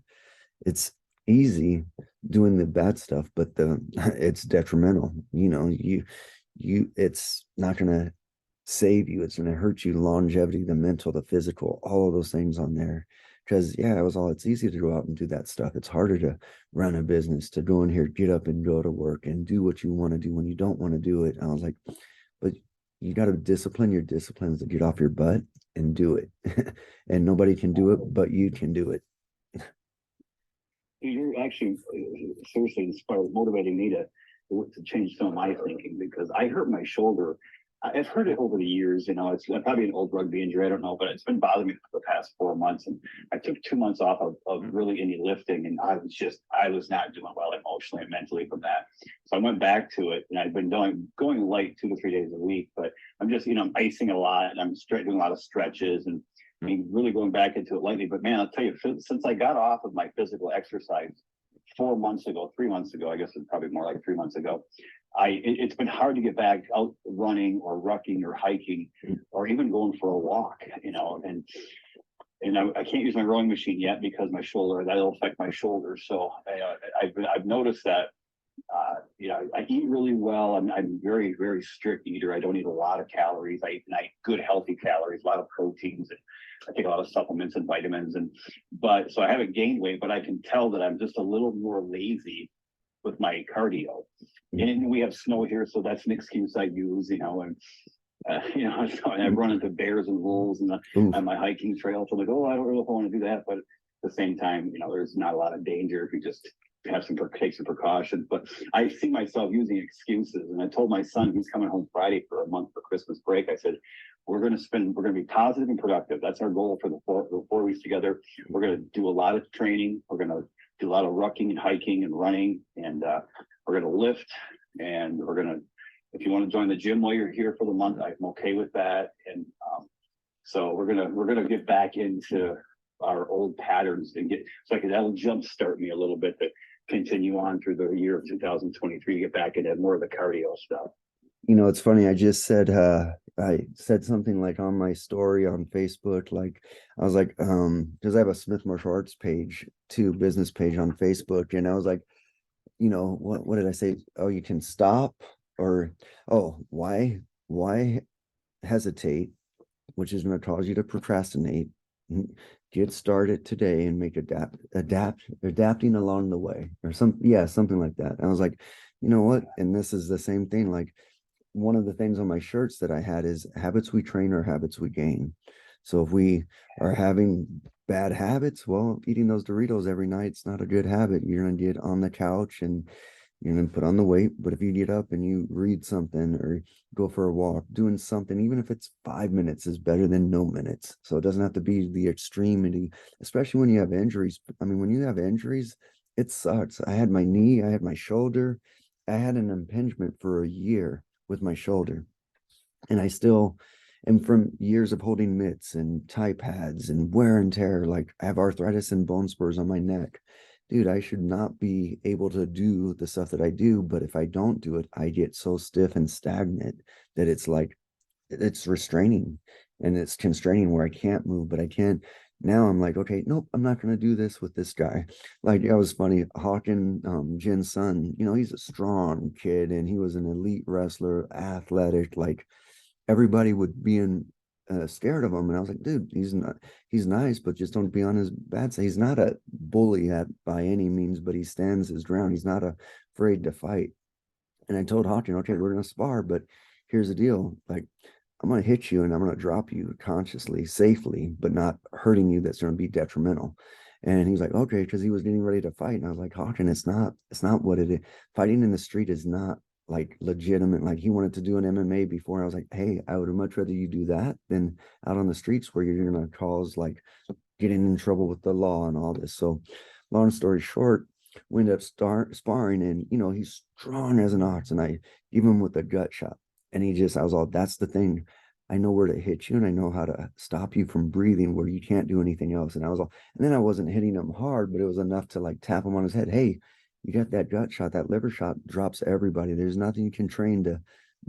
It's easy doing the bad stuff, but it's detrimental. It's not gonna save you. It's gonna hurt you. Longevity, the mental, the physical, all of those things on there. Because yeah, it's easy to go out and do that stuff. It's harder to run a business, to go in here, get up and go to work and do what you want to do when you don't want to do it. And I was like, but you got to discipline your disciplines to get off your butt and do it. And nobody can do it, but you can do it. You're actually seriously inspired, motivating me to change some of my thinking, because I hurt my shoulder. I've heard it over the years. It's probably an old rugby injury. I don't know, but it's been bothering me for the past 4 months. And I took 2 months off of really any lifting, and I was not doing well emotionally and mentally from that. So I went back to it, and I've been going light 2 to 3 days a week. But I'm just I'm icing a lot, and I'm doing a lot of stretches, and I mean, really going back into it lightly. But man, I'll tell you, since I got off of my physical exercise 4 months ago, 3 months ago, I guess it's probably more like 3 months ago, it's been hard to get back out running or rucking or hiking or even going for a walk, and I can't use my rowing machine yet because my shoulder, that'll affect my shoulder. So I've noticed that I eat really well. I'm very, very strict eater. I don't eat a lot of calories. I eat good, healthy calories, a lot of proteins, and I take a lot of supplements and vitamins. But so I haven't gained weight, but I can tell that I'm just a little more lazy with my cardio. And we have snow here, so that's an excuse I use, and so I run into bears and wolves on my hiking trail. So I'm like, oh, I don't really want to do that. But at the same time, there's not a lot of danger if you just take some precautions. But I see myself using excuses. And I told my son, he's coming home Friday for a month for Christmas break. I said, we're going to be positive and productive. That's our goal for the 4 weeks together. We're going to do a lot of training. We're going to do a lot of rucking and hiking and running. And we're going to lift. And we're going to, if you want to join the gym while you're here for the month, I'm okay with that. And so we're gonna get back into our old patterns and that'll jumpstart me a little bit to continue on through the year of 2023 to get back into more of the cardio stuff. It's funny. I said something like on my story on Facebook, like I was like, because I have a Smith Martial Arts page, business page on Facebook, and I was like, what did I say? Oh, you can stop, or why hesitate, which is going to cause you to procrastinate. get started today and make adapting along the way, or something like that. I was like, you know what? And this is the same thing. Like, one of the things on my shirts that I had is habits we train or habits we gain. So if we are having bad habits, well, eating those Doritos every night's not a good habit. You're gonna get on the couch and you're gonna put on the weight. But if you get up and you read something or go for a walk, doing something, even if it's 5 minutes, is better than no minutes. So it doesn't have to be the extremity, especially when you have injuries. I mean, when you have injuries, it sucks. I had my knee, I had my shoulder, I had an impingement for a year with my shoulder. And I still am, from years of holding mitts and tie pads and wear and tear. Like, I have arthritis and bone spurs on my neck. Dude, I should not be able to do the stuff that I do, but if I don't do it, I get so stiff and stagnant that it's like, it's restraining and it's constraining where I can't move, but I can. Now I'm like, okay, nope, I'm not going to do this with this guy. Like, it was funny. Hawken, Jin's son, he's a strong kid and he was an elite wrestler, athletic. Like, everybody would be scared of him. And I was like, dude, he's nice, but just don't be on his bad side. He's not a bully by any means, but he stands his ground. He's not afraid to fight. And I told Hawken, okay, we're going to spar, but here's the deal. Like, I'm going to hit you and I'm going to drop you consciously, safely, but not hurting you. That's going to be detrimental. And he was like, okay, because he was getting ready to fight. And I was like, Hawken, it's not what it is. Fighting in the street is not like legitimate. Like, he wanted to do an MMA before. And I was like, hey, I would much rather you do that than out on the streets where you're going to cause like getting in trouble with the law and all this. So, long story short, we ended up sparring, and he's strong as an ox, and I give him with a gut shot, and I was all, that's the thing. I know where to hit you, and I know how to stop you from breathing where you can't do anything else. And I was all, and then I wasn't hitting him hard, but it was enough to like tap him on his head. Hey, you got that gut shot, that liver shot drops everybody. There's nothing you can train to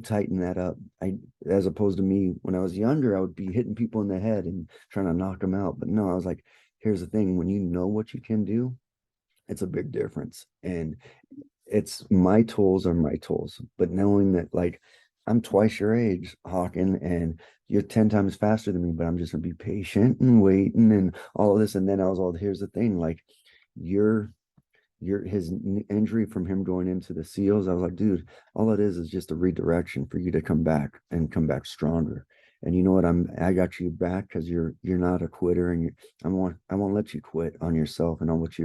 tighten that up. As opposed to me when I was younger, I would be hitting people in the head and trying to knock them out. But no, I was like, here's the thing: when you know what you can do, it's a big difference. And it's my tools are my tools. But knowing that, like, I'm twice your age, Hawken, and you're 10 times faster than me, but I'm just gonna be patient and waiting and all of this. And then I was all, here's the thing, like, you're his injury from him going into the SEALs. I was like, dude, all it is just a redirection for you to come back and come back stronger. And you know what? I got you back because you're not a quitter, and I won't let you quit on yourself and on what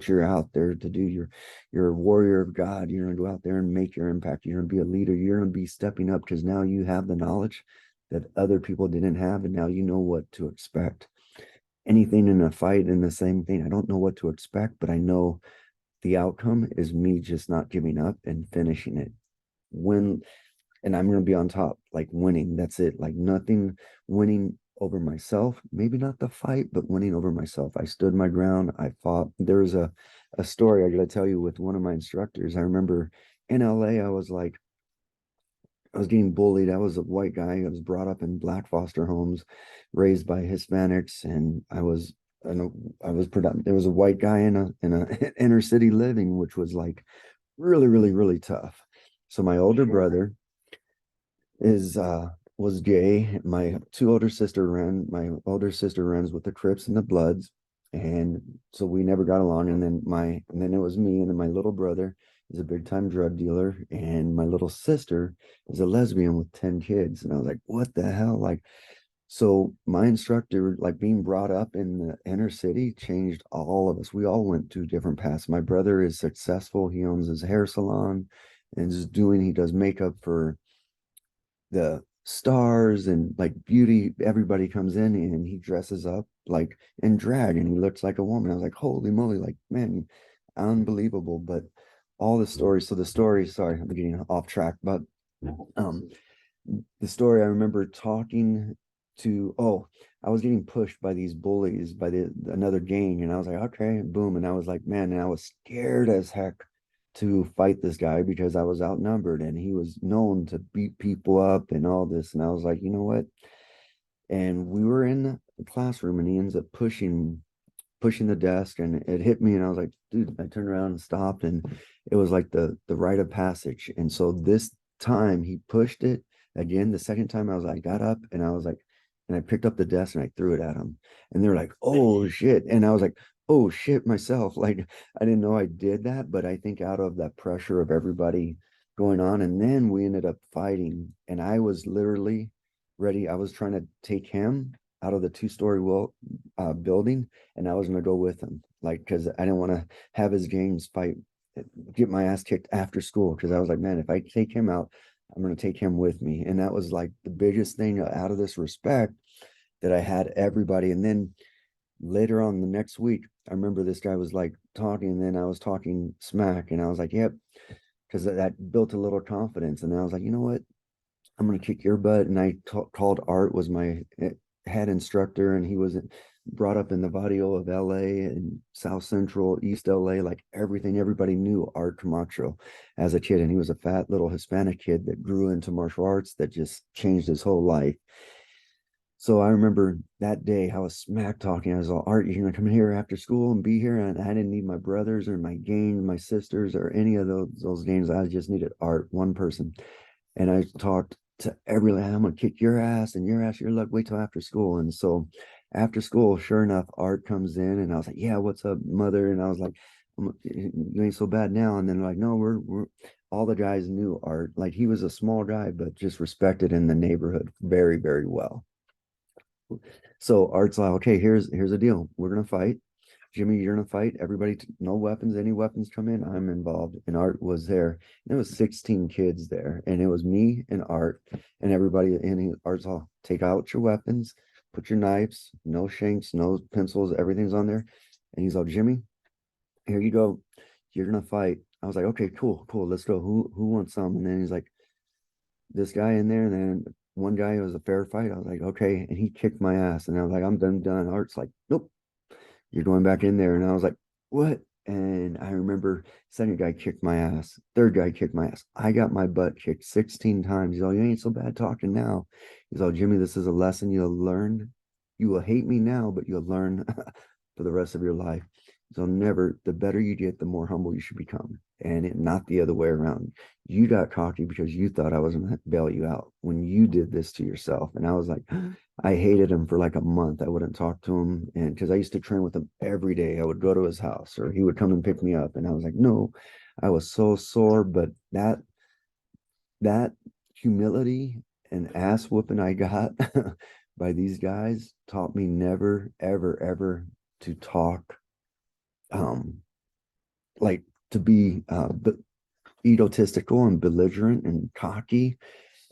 you're out there to do. You're a warrior of God. You're gonna go out there and make your impact. You're gonna be a leader. You're gonna be stepping up because now you have the knowledge that other people didn't have, and now you know what to expect. Anything in a fight, and the same thing. I don't know what to expect, but I know the outcome is me just not giving up and finishing it. When And I'm gonna be on top, like winning. That's it. Like, nothing, winning over myself. Maybe not the fight, but winning over myself. I stood my ground. I fought. There's a story I gotta tell you with one of my instructors. I remember in LA, I was getting bullied. I was a white guy. I was brought up in black foster homes, raised by Hispanics, and there was a white guy in a inner city living, which was like really, really, really tough. So my older brother is was gay. My older sister runs with the Crips and the Bloods. And so we never got along. And then it was me, and then my little brother is a big time drug dealer, and my little sister is a lesbian with 10 kids. And I was like, what the hell? Like, so my instructor, like, being brought up in the inner city, changed all of us. We all went to different paths. My brother is successful. He owns his hair salon and he does makeup for the stars and like beauty. Everybody comes in and he dresses up like in drag and he looks like a woman. I was like, holy moly, like, man, unbelievable. But all the stories, so the story, sorry, I'm getting off track, but um the story, I remember talking to, I was getting pushed by these bullies by another gang, and I was like, okay, boom. And I was like, man, and I was scared as heck to fight this guy because I was outnumbered and he was known to beat people up and all this. And I was like, you know what? And we were in the classroom and he ends up pushing the desk, and it hit me, and I was like, dude. I turned around and stopped, and it was like the rite of passage. And so this time he pushed it again. The second time I got up and I was like, and I picked up the desk and I threw it at them. And they're like, oh shit. And I was like, oh shit myself. Like I didn't know I did that, but I think out of that pressure of everybody going on, and then we ended up fighting, and I was literally ready. I was trying to take him out of the two-story building, and I was going to go with him, like, because I didn't want to have his James fight, get my ass kicked after school, because I was like, man, if I take him out, I'm going to take him with me. And that was like the biggest thing out of this respect, that I had everybody. And then later on the next week, I remember this guy was like talking, and then I was talking smack, and I was like, yep, because that built a little confidence. And I was like, you know what? I'm going to kick your butt. And I called Art, was my head instructor, and he was brought up in the barrio of LA and South Central, East LA, like everything. Everybody knew Art Camacho as a kid. And he was a fat little Hispanic kid that grew into martial arts that just changed his whole life. So I remember that day I was smack talking. I was like, Art, you're gonna come here after school and be here. And I didn't need my brothers or my gang, my sisters, or any of those games. I just needed Art, one person. And I talked to everyone. I'm gonna kick your ass and your ass, your luck. Wait till after school. And so after school, sure enough, Art comes in, and I was like, yeah, what's up, mother? And I was like, you ain't so bad now. And then like, no, we're all the guys knew Art. Like he was a small guy, but just respected in the neighborhood very, very well. So Art's like, okay, here's the deal. We're gonna fight. Jimmy, you're gonna fight. Everybody, no weapons. Any weapons come in, I'm involved. And Art was there. And it was 16 kids there, and it was me and Art and everybody. And Art's all, take out your weapons, put your knives, no shanks, no pencils, everything's on there. And he's all, Jimmy, here you go. You're gonna fight. I was like, okay, cool, let's go. Who wants some? And then he's like, this guy in there, and then one guy, it was a fair fight. I was like, okay, and he kicked my ass, and I was like, I'm done. Art's like, nope, you're going back in there. And I was like, what? And I remember second guy kicked my ass, third guy kicked my ass. I got my butt kicked 16 times. He's all, you ain't so bad talking now. He's all, Jimmy, this is a lesson you'll learn. You will hate me now, but you'll learn for the rest of your life. So never, the better you get, the more humble you should become. And not the other way around. You got cocky because you thought I was going to bail you out when you did this to yourself. And I was like, I hated him for like a month. I wouldn't talk to him. And because I used to train with him every day, I would go to his house or he would come and pick me up. And I was like, no, I was so sore. But that humility and ass whooping I got by these guys taught me never, ever, ever to talk, um, like to be egotistical and belligerent and cocky.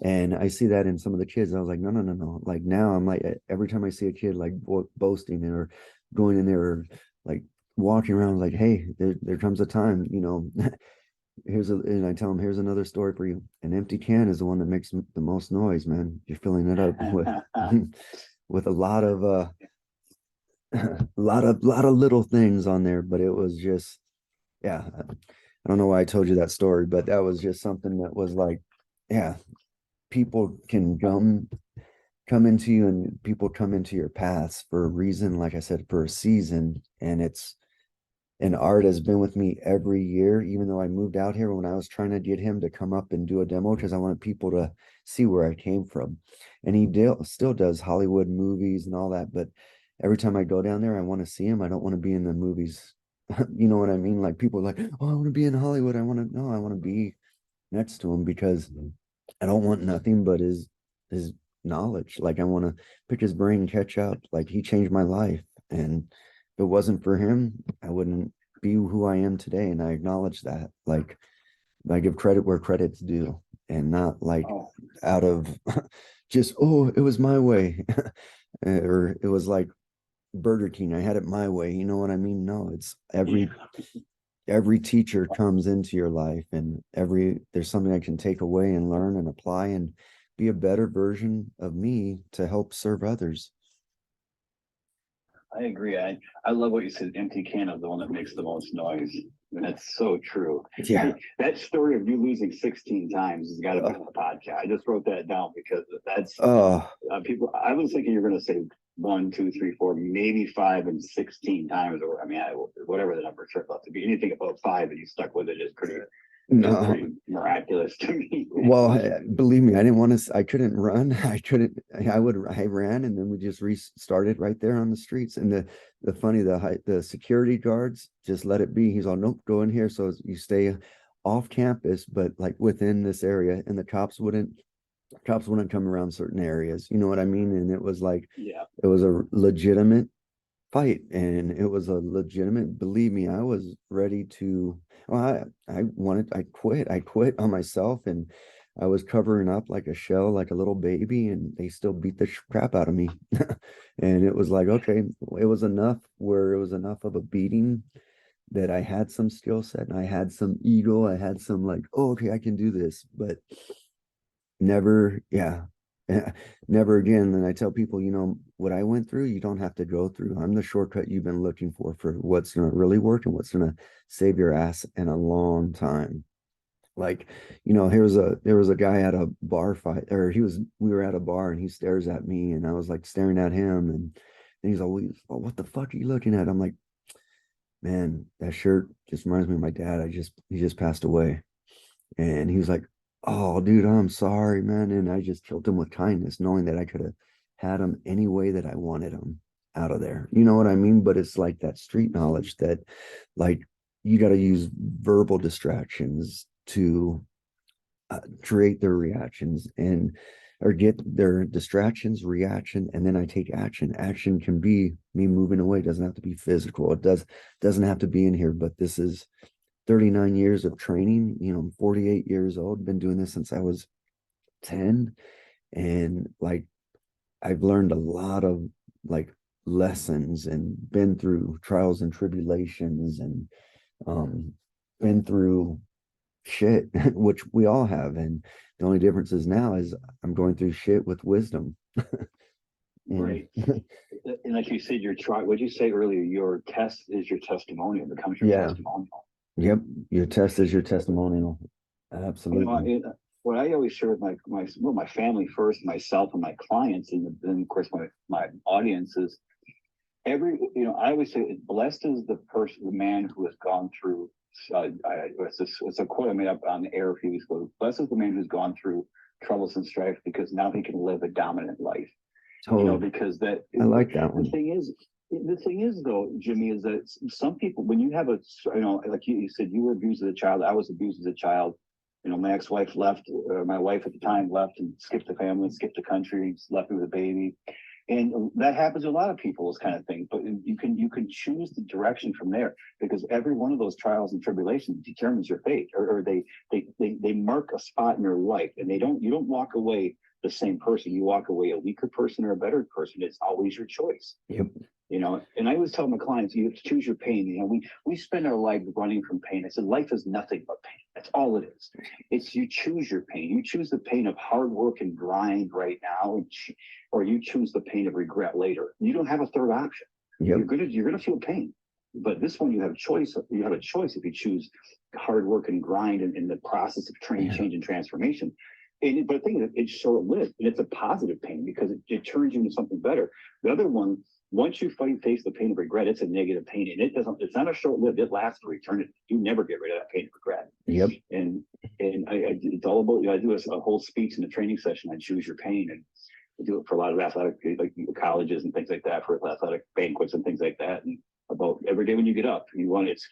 And I see that in some of the kids. I was like, no. Like now I'm like, every time I see a kid like boasting or going in there or like walking around like, hey, there comes a time, and I tell them, here's another story for you. An empty can is the one that makes the most noise, man. You're filling it up with with a lot of a lot of little things on there, but it was just, yeah. I don't know why I told you that story, but that was just something that was like, yeah, people can come into you, and people come into your paths for a reason, like I said, for a season. And Art has been with me every year, even though I moved out here when I was trying to get him to come up and do a demo because I wanted people to see where I came from. And he still does Hollywood movies and all that, but every time I go down there, I want to see him. I don't want to be in the movies. You know what I mean? Like people are like, oh, I want to be in Hollywood. I want to be next to him because I don't want nothing but his knowledge. Like I want to pick his brain, catch up. Like he changed my life. And if it wasn't for him, I wouldn't be who I am today. And I acknowledge that. Like I give credit where credit's due, and not like out of just, oh, it was my way. Or it was like Burger King, I had it my way. You know what I mean? No, it's every teacher comes into your life, and there's something I can take away and learn and apply and be a better version of me to help serve others. I agree. I love what you said. Empty can is the one that makes the most noise. And that's so true. Yeah. That story of you losing 16 times has got to be on the podcast. I just wrote that down because that's people. I was thinking you're going to say 1, 2, 3, 4, maybe 5 and 16 times, or I mean, whatever the number turned out to be. Anything above 5 and you stuck with it is pretty which is No. pretty miraculous to me. Well, believe me, I didn't want to, I couldn't run. I ran and then we just restarted right there on the streets. And the funny, the security guards just let it be. He's all, nope, go in here. So you stay off campus, but like within this area, and the cops wouldn't come around certain areas. You know what I mean? And it was like, Yeah. it was a legitimate fight, and it was a legitimate, believe me, I was ready to, well, I quit on myself, and I was covering up like a shell, like a little baby, and they still beat the crap out of me. And it was like, okay, it was enough where it was enough of a beating that I had some skill set and I had some ego. I had some like, oh, okay, I can do this, but never, yeah, never again. And I tell people, what I went through, you don't have to go through. I'm the shortcut you've been looking for what's going to really work and what's going to save your ass in a long time. Like, there was a guy at a bar fight, or we were at a bar and he stares at me and I was like staring at him, and he's always, oh, what the fuck are you looking at? I'm like, man, that shirt just reminds me of my dad. He just passed away. And he was like, oh, dude, I'm sorry, man. And I just killed him with kindness, knowing that I could have had him any way that I wanted him out of there. You know what I mean? But it's like that street knowledge that, like, you got to use verbal distractions to create their reactions and or get their distractions, reaction, and then I take action. Action can be me moving away. It doesn't have to be physical. Doesn't have to be in here, but this is 39 years of training. I'm 48 years old, been doing this since I was 10. And like, I've learned a lot of like lessons and been through trials and tribulations, and been through shit, which we all have. And the only difference is now is I'm going through shit with wisdom. Right. And like you said, what'd you say earlier? Your test is your testimonial, becomes your Yeah. testimonial. Yep. Your test is your testimonial. Absolutely. What I always share with my family first, myself and my clients, and then of course my audience is I always say, blessed is the man who has gone through. It's a quote I made up on the air a few weeks ago. Blessed is the man who's gone through troubles and strife, because now he can live a dominant life. Totally. Because that I like that one. The thing is though, Jimmy, is that some people, when you have like you said, you were abused as a child. I was abused as a child. My ex-wife left, my wife at the time left and skipped the family, skipped the country, left me with a baby. And that happens to a lot of people, this kind of thing. But you can choose the direction from there, because every one of those trials and tribulations determines your fate, or they mark a spot in your life, and you don't walk away the same person. You walk away a weaker person or a better person. It's always your choice. Yep. And I always tell my clients, you have to choose your pain. We spend our life running from pain. I said, life is nothing but pain. That's all it is. It's you choose your pain. You choose the pain of hard work and grind right now, or you choose the pain of regret later. You don't have a third option. Yep. You're gonna feel pain. But this one, you have a choice. You have a choice if you choose hard work and grind in the process of change and transformation. But the thing is, it's short-lived, and it's a positive pain because it turns you into something better. The other one, once you face the pain of regret, it's a negative pain, and it's not a short-lived. It lasts for eternity. You never get rid of that pain of regret. Yep. And it's all about. I do a whole speech in the training session on choose your pain, and I do it for a lot of athletic, like colleges and things like that, for athletic banquets and things like that. And about every day when you get up, it's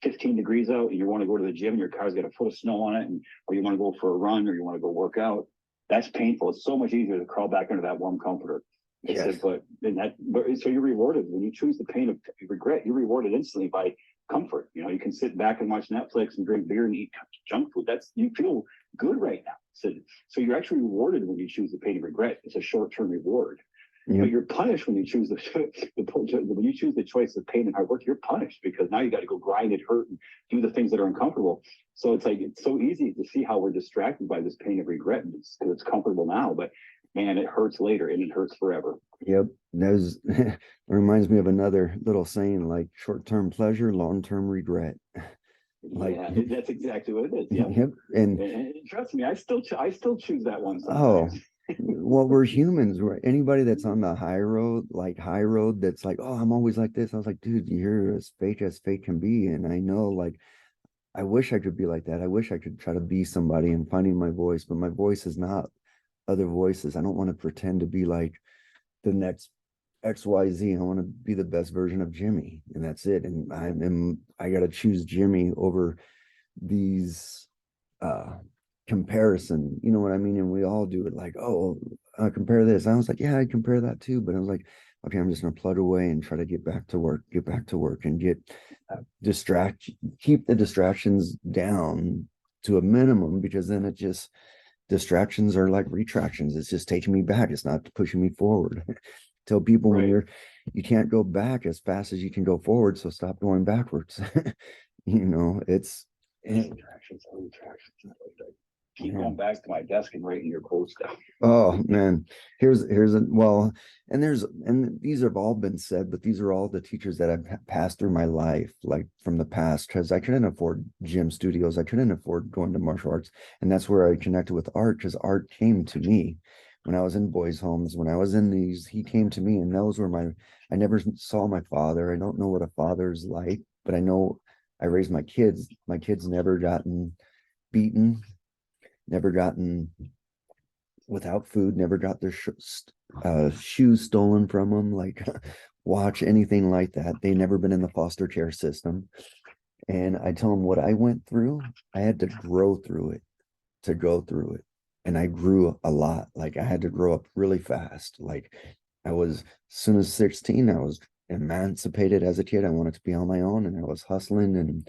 15 degrees out and you want to go to the gym and your car's got a foot of snow on it, or you want to go for a run, or you want to go work out. That's painful. It's so much easier to crawl back under that warm comforter. Yes. But so you're rewarded when you choose the pain of regret. You're rewarded instantly by comfort. You can sit back and watch Netflix and drink beer and eat junk food. You feel good right now. So you're actually rewarded when you choose the pain of regret. It's a short-term reward. Yep. But you're punished when you choose when you choose the choice of pain and hard work. You're punished because now you got to go grind and hurt and do the things that are uncomfortable. So it's so easy to see how we're distracted by this pain of regret, because it's comfortable now, but man, it hurts later, and it hurts forever. Yep. That reminds me of another little saying, like short-term pleasure, long-term regret. Yeah, that's exactly what it is. Yeah. Yep. And trust me, I still choose that one Oh, sometimes. well, we're humans. Anybody that's on the high road, that's like, oh, I'm always like this. I was like, dude, you're as fake can be. And I know, like, I wish I could be like that. I wish I could try to be somebody and finding my voice, but my voice is not other voices. I don't want to pretend to be like the next XYZ. I want to be the best version of Jimmy, and that's it. And I got to choose Jimmy over these uh comparison, you know what I mean? And we all do it, like, oh, compare this. I was like, yeah, I compare that too, but I was like, okay, I'm just gonna plug away and try to get back to work, and get distract keep the distractions down to a minimum, because then it just distractions are like retractions. It's just taking me back. It's not pushing me forward. Tell people when Right. you can't go back as fast as you can go forward, so stop going backwards. You know, it's Retractions, retractions. Keep going back to my desk and writing your quotes down. oh man, here's a well, and these have all been said, but these are all the teachers that I've passed through my life, like from the past, because I couldn't afford gym studios, I couldn't afford going to martial arts, and that's where I connected with art, because art came to me when I was in boys' homes, when I was in these, he came to me, and those were I never saw my father. I don't know what a father's like, but I know I raised my kids. My kids never gotten beaten, never gotten without food, never got their shoes stolen from them, like watch, anything like that. They never been in the foster care system. And I tell them what I went through, I had to grow through it to go through it. And I grew a lot. Like I had to grow up really fast. Like I was, as soon as 16, I was emancipated as a kid. I wanted to be on my own, and I was hustling and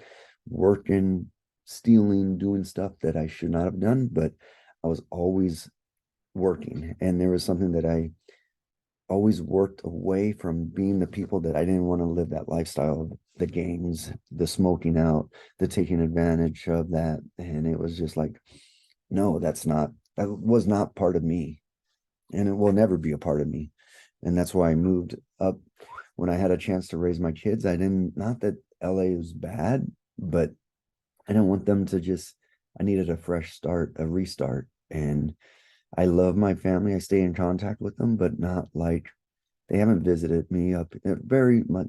working, stealing, doing stuff that I should not have done. But I was always working, and there was something that I always worked away from, being the people that I didn't want to live that lifestyle of the gangs, the smoking out, the taking advantage of that. And it was just like, no, that was not part of me, and it will never be a part of me. And that's why I moved up when I had a chance to raise my kids. I didn't, not that LA was bad, but I didn't want them to just, I needed a fresh start, a restart. And I love my family. I stay in contact with them, but not like, they haven't visited me up very much,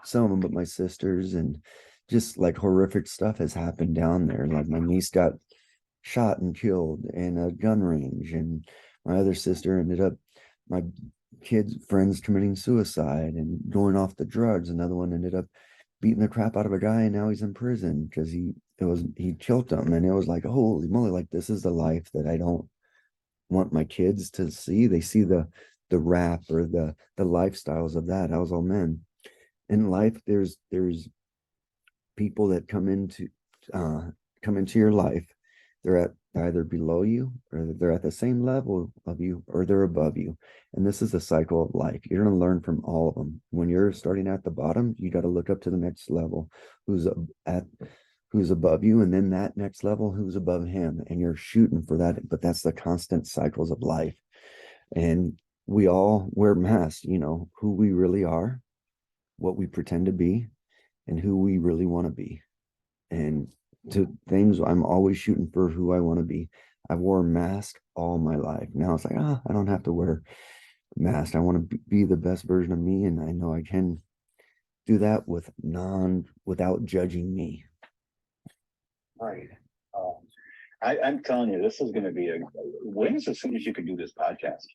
some of them, but my sisters, and just like horrific stuff has happened down there. Like my niece got shot and killed in a gun range, and my other sister ended up, my kids' friends committing suicide and going off the drugs. Another one ended up beating the crap out of a guy, and now he's in prison because he killed him. And it was like, holy moly, like this is the life that I don't want my kids to see. They see the rap or the lifestyles of that. I was all, man, in life there's people that uh come into your life. They're either below you, or they're at the same level of you, or they're above you. And this is the cycle of life. You're going to learn from all of them. When you're starting at the bottom, you got to look up to the next level, who's at who's above you, and then that next level, who's above him, and you're shooting for that. But that's the constant cycles of life. And we all wear masks, who we really are, what we pretend to be, and who we really want to be. And to things, I'm always shooting for who I want to be. I wore a mask all my life. Now it's like, I don't have to wear a mask. I want to be the best version of me, and I know I can do that without judging me. Right. Um, I'm telling you, this is going to be when's as soon as you can do this podcast.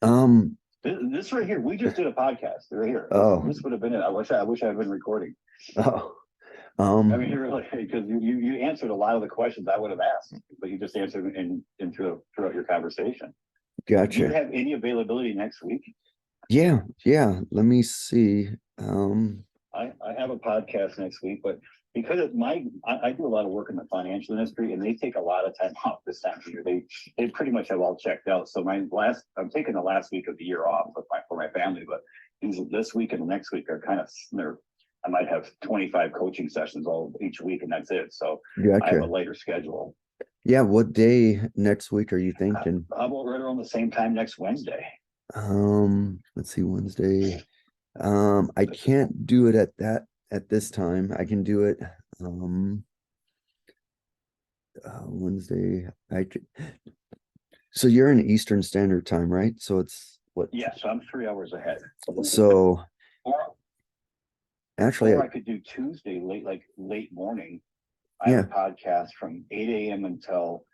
Um, This right here, we just did a podcast right here. oh, This would have been it. I wish I had been recording. oh, I mean, really, because you answered a lot of the questions I would have asked, but you just answered throughout your conversation. Do you gotcha. have any availability next week? Yeah. Let me see. I have a podcast next week, but because I do a lot of work in the financial industry, and they take a lot of time off this time of year. They pretty much have all checked out. So I'm taking the last week of the year off for my family, but this week and the next week are kind of I might have 25 coaching sessions all each week, and that's it. So I have a Gotcha. later schedule. Yeah, what day next week are you thinking? How about right around the same time next Wednesday? Let's see, Wednesday. I can't do it at this time. I can do it Wednesday. So you're in Eastern Standard Time, right? So it's what? Yeah, so I'm 3 hours ahead. So Or actually, I could do Tuesday late morning. I have Yeah. a podcast from 8 a.m. until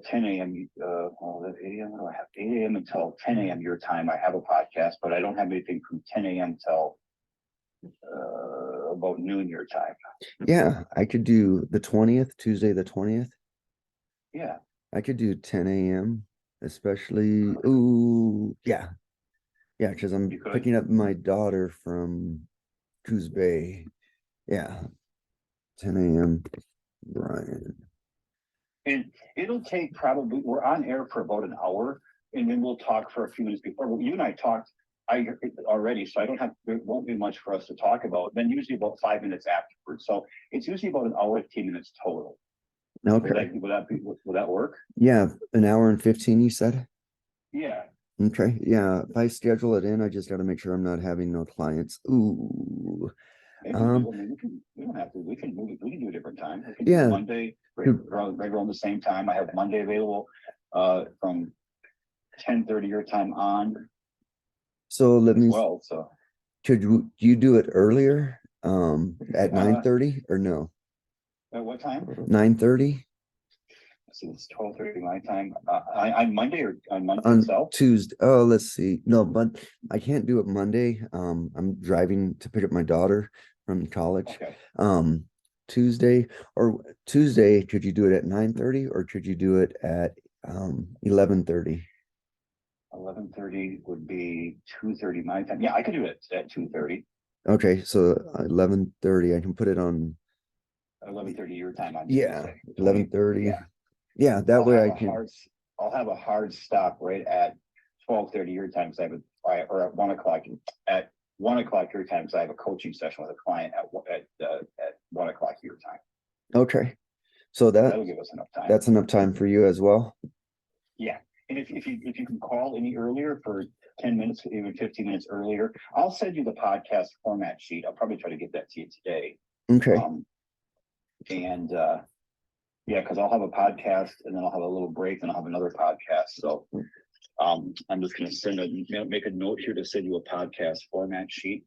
10 a.m. Well, 8 a.m. What do I have? 8 a.m. until 10 a.m. your time. I have a podcast, but I don't have anything from 10 a.m. till about noon your time. Yeah, I could do the 20th, Tuesday the 20th. Yeah. I could do 10 a.m. especially. Ooh, yeah. Yeah, because I'm You could? picking up my daughter from Coos Bay. Yeah, 10 a.m. Brian. And it'll take probably, we're on air for about an hour, and then we'll talk for a few minutes before. Well, you and I talked already, so I don't have, there won't be much for us to talk about. Then usually about 5 minutes afterwards. So it's usually about an hour, 15 minutes total. Okay. Would that work? Yeah, an hour and 15, you said? Yeah. Okay. Yeah, if I schedule it in, I just got to make sure I'm not having no clients. Ooh. Maybe we do. I mean, we don't have to, we can move it, we can do a different time. We can do Yeah. Monday, right around the same time. I have Monday available from 10:30 your time on So let as me, well. So could you do it earlier? At 9:30 or no? at what time? 9:30 So it's 12:30 my time. On Monday or on Monday on itself? Tuesday. Oh, let's see. No, but I can't do it Monday. I'm driving to pick up my daughter from college. Okay. Tuesday or Tuesday, could you do it at 9:30 or could you do it at 11:30? 11:30 would be 2:30 my time. Yeah, I could do it at 2:30. Okay, so 11:30. I can put it on. 11:30 your time on Yeah, Tuesday. 11:30. Yeah. Yeah, that I'll way have I a can. I'll have a hard stop right at 12:30 your time. So or at 1 o'clock at 1 o'clock your time. So I have a coaching session with a client at 1 o'clock your time. Okay, so That'll give us enough time. that's enough time for you as well. Yeah, and if you can call any earlier for 10 minutes, even 15 minutes earlier, I'll send you the podcast format sheet. I'll probably try to get that to you today. Okay. And yeah, because I'll have a podcast and then I'll have a little break and I'll have another podcast. So I'm just gonna make a note here to send you a podcast format sheet.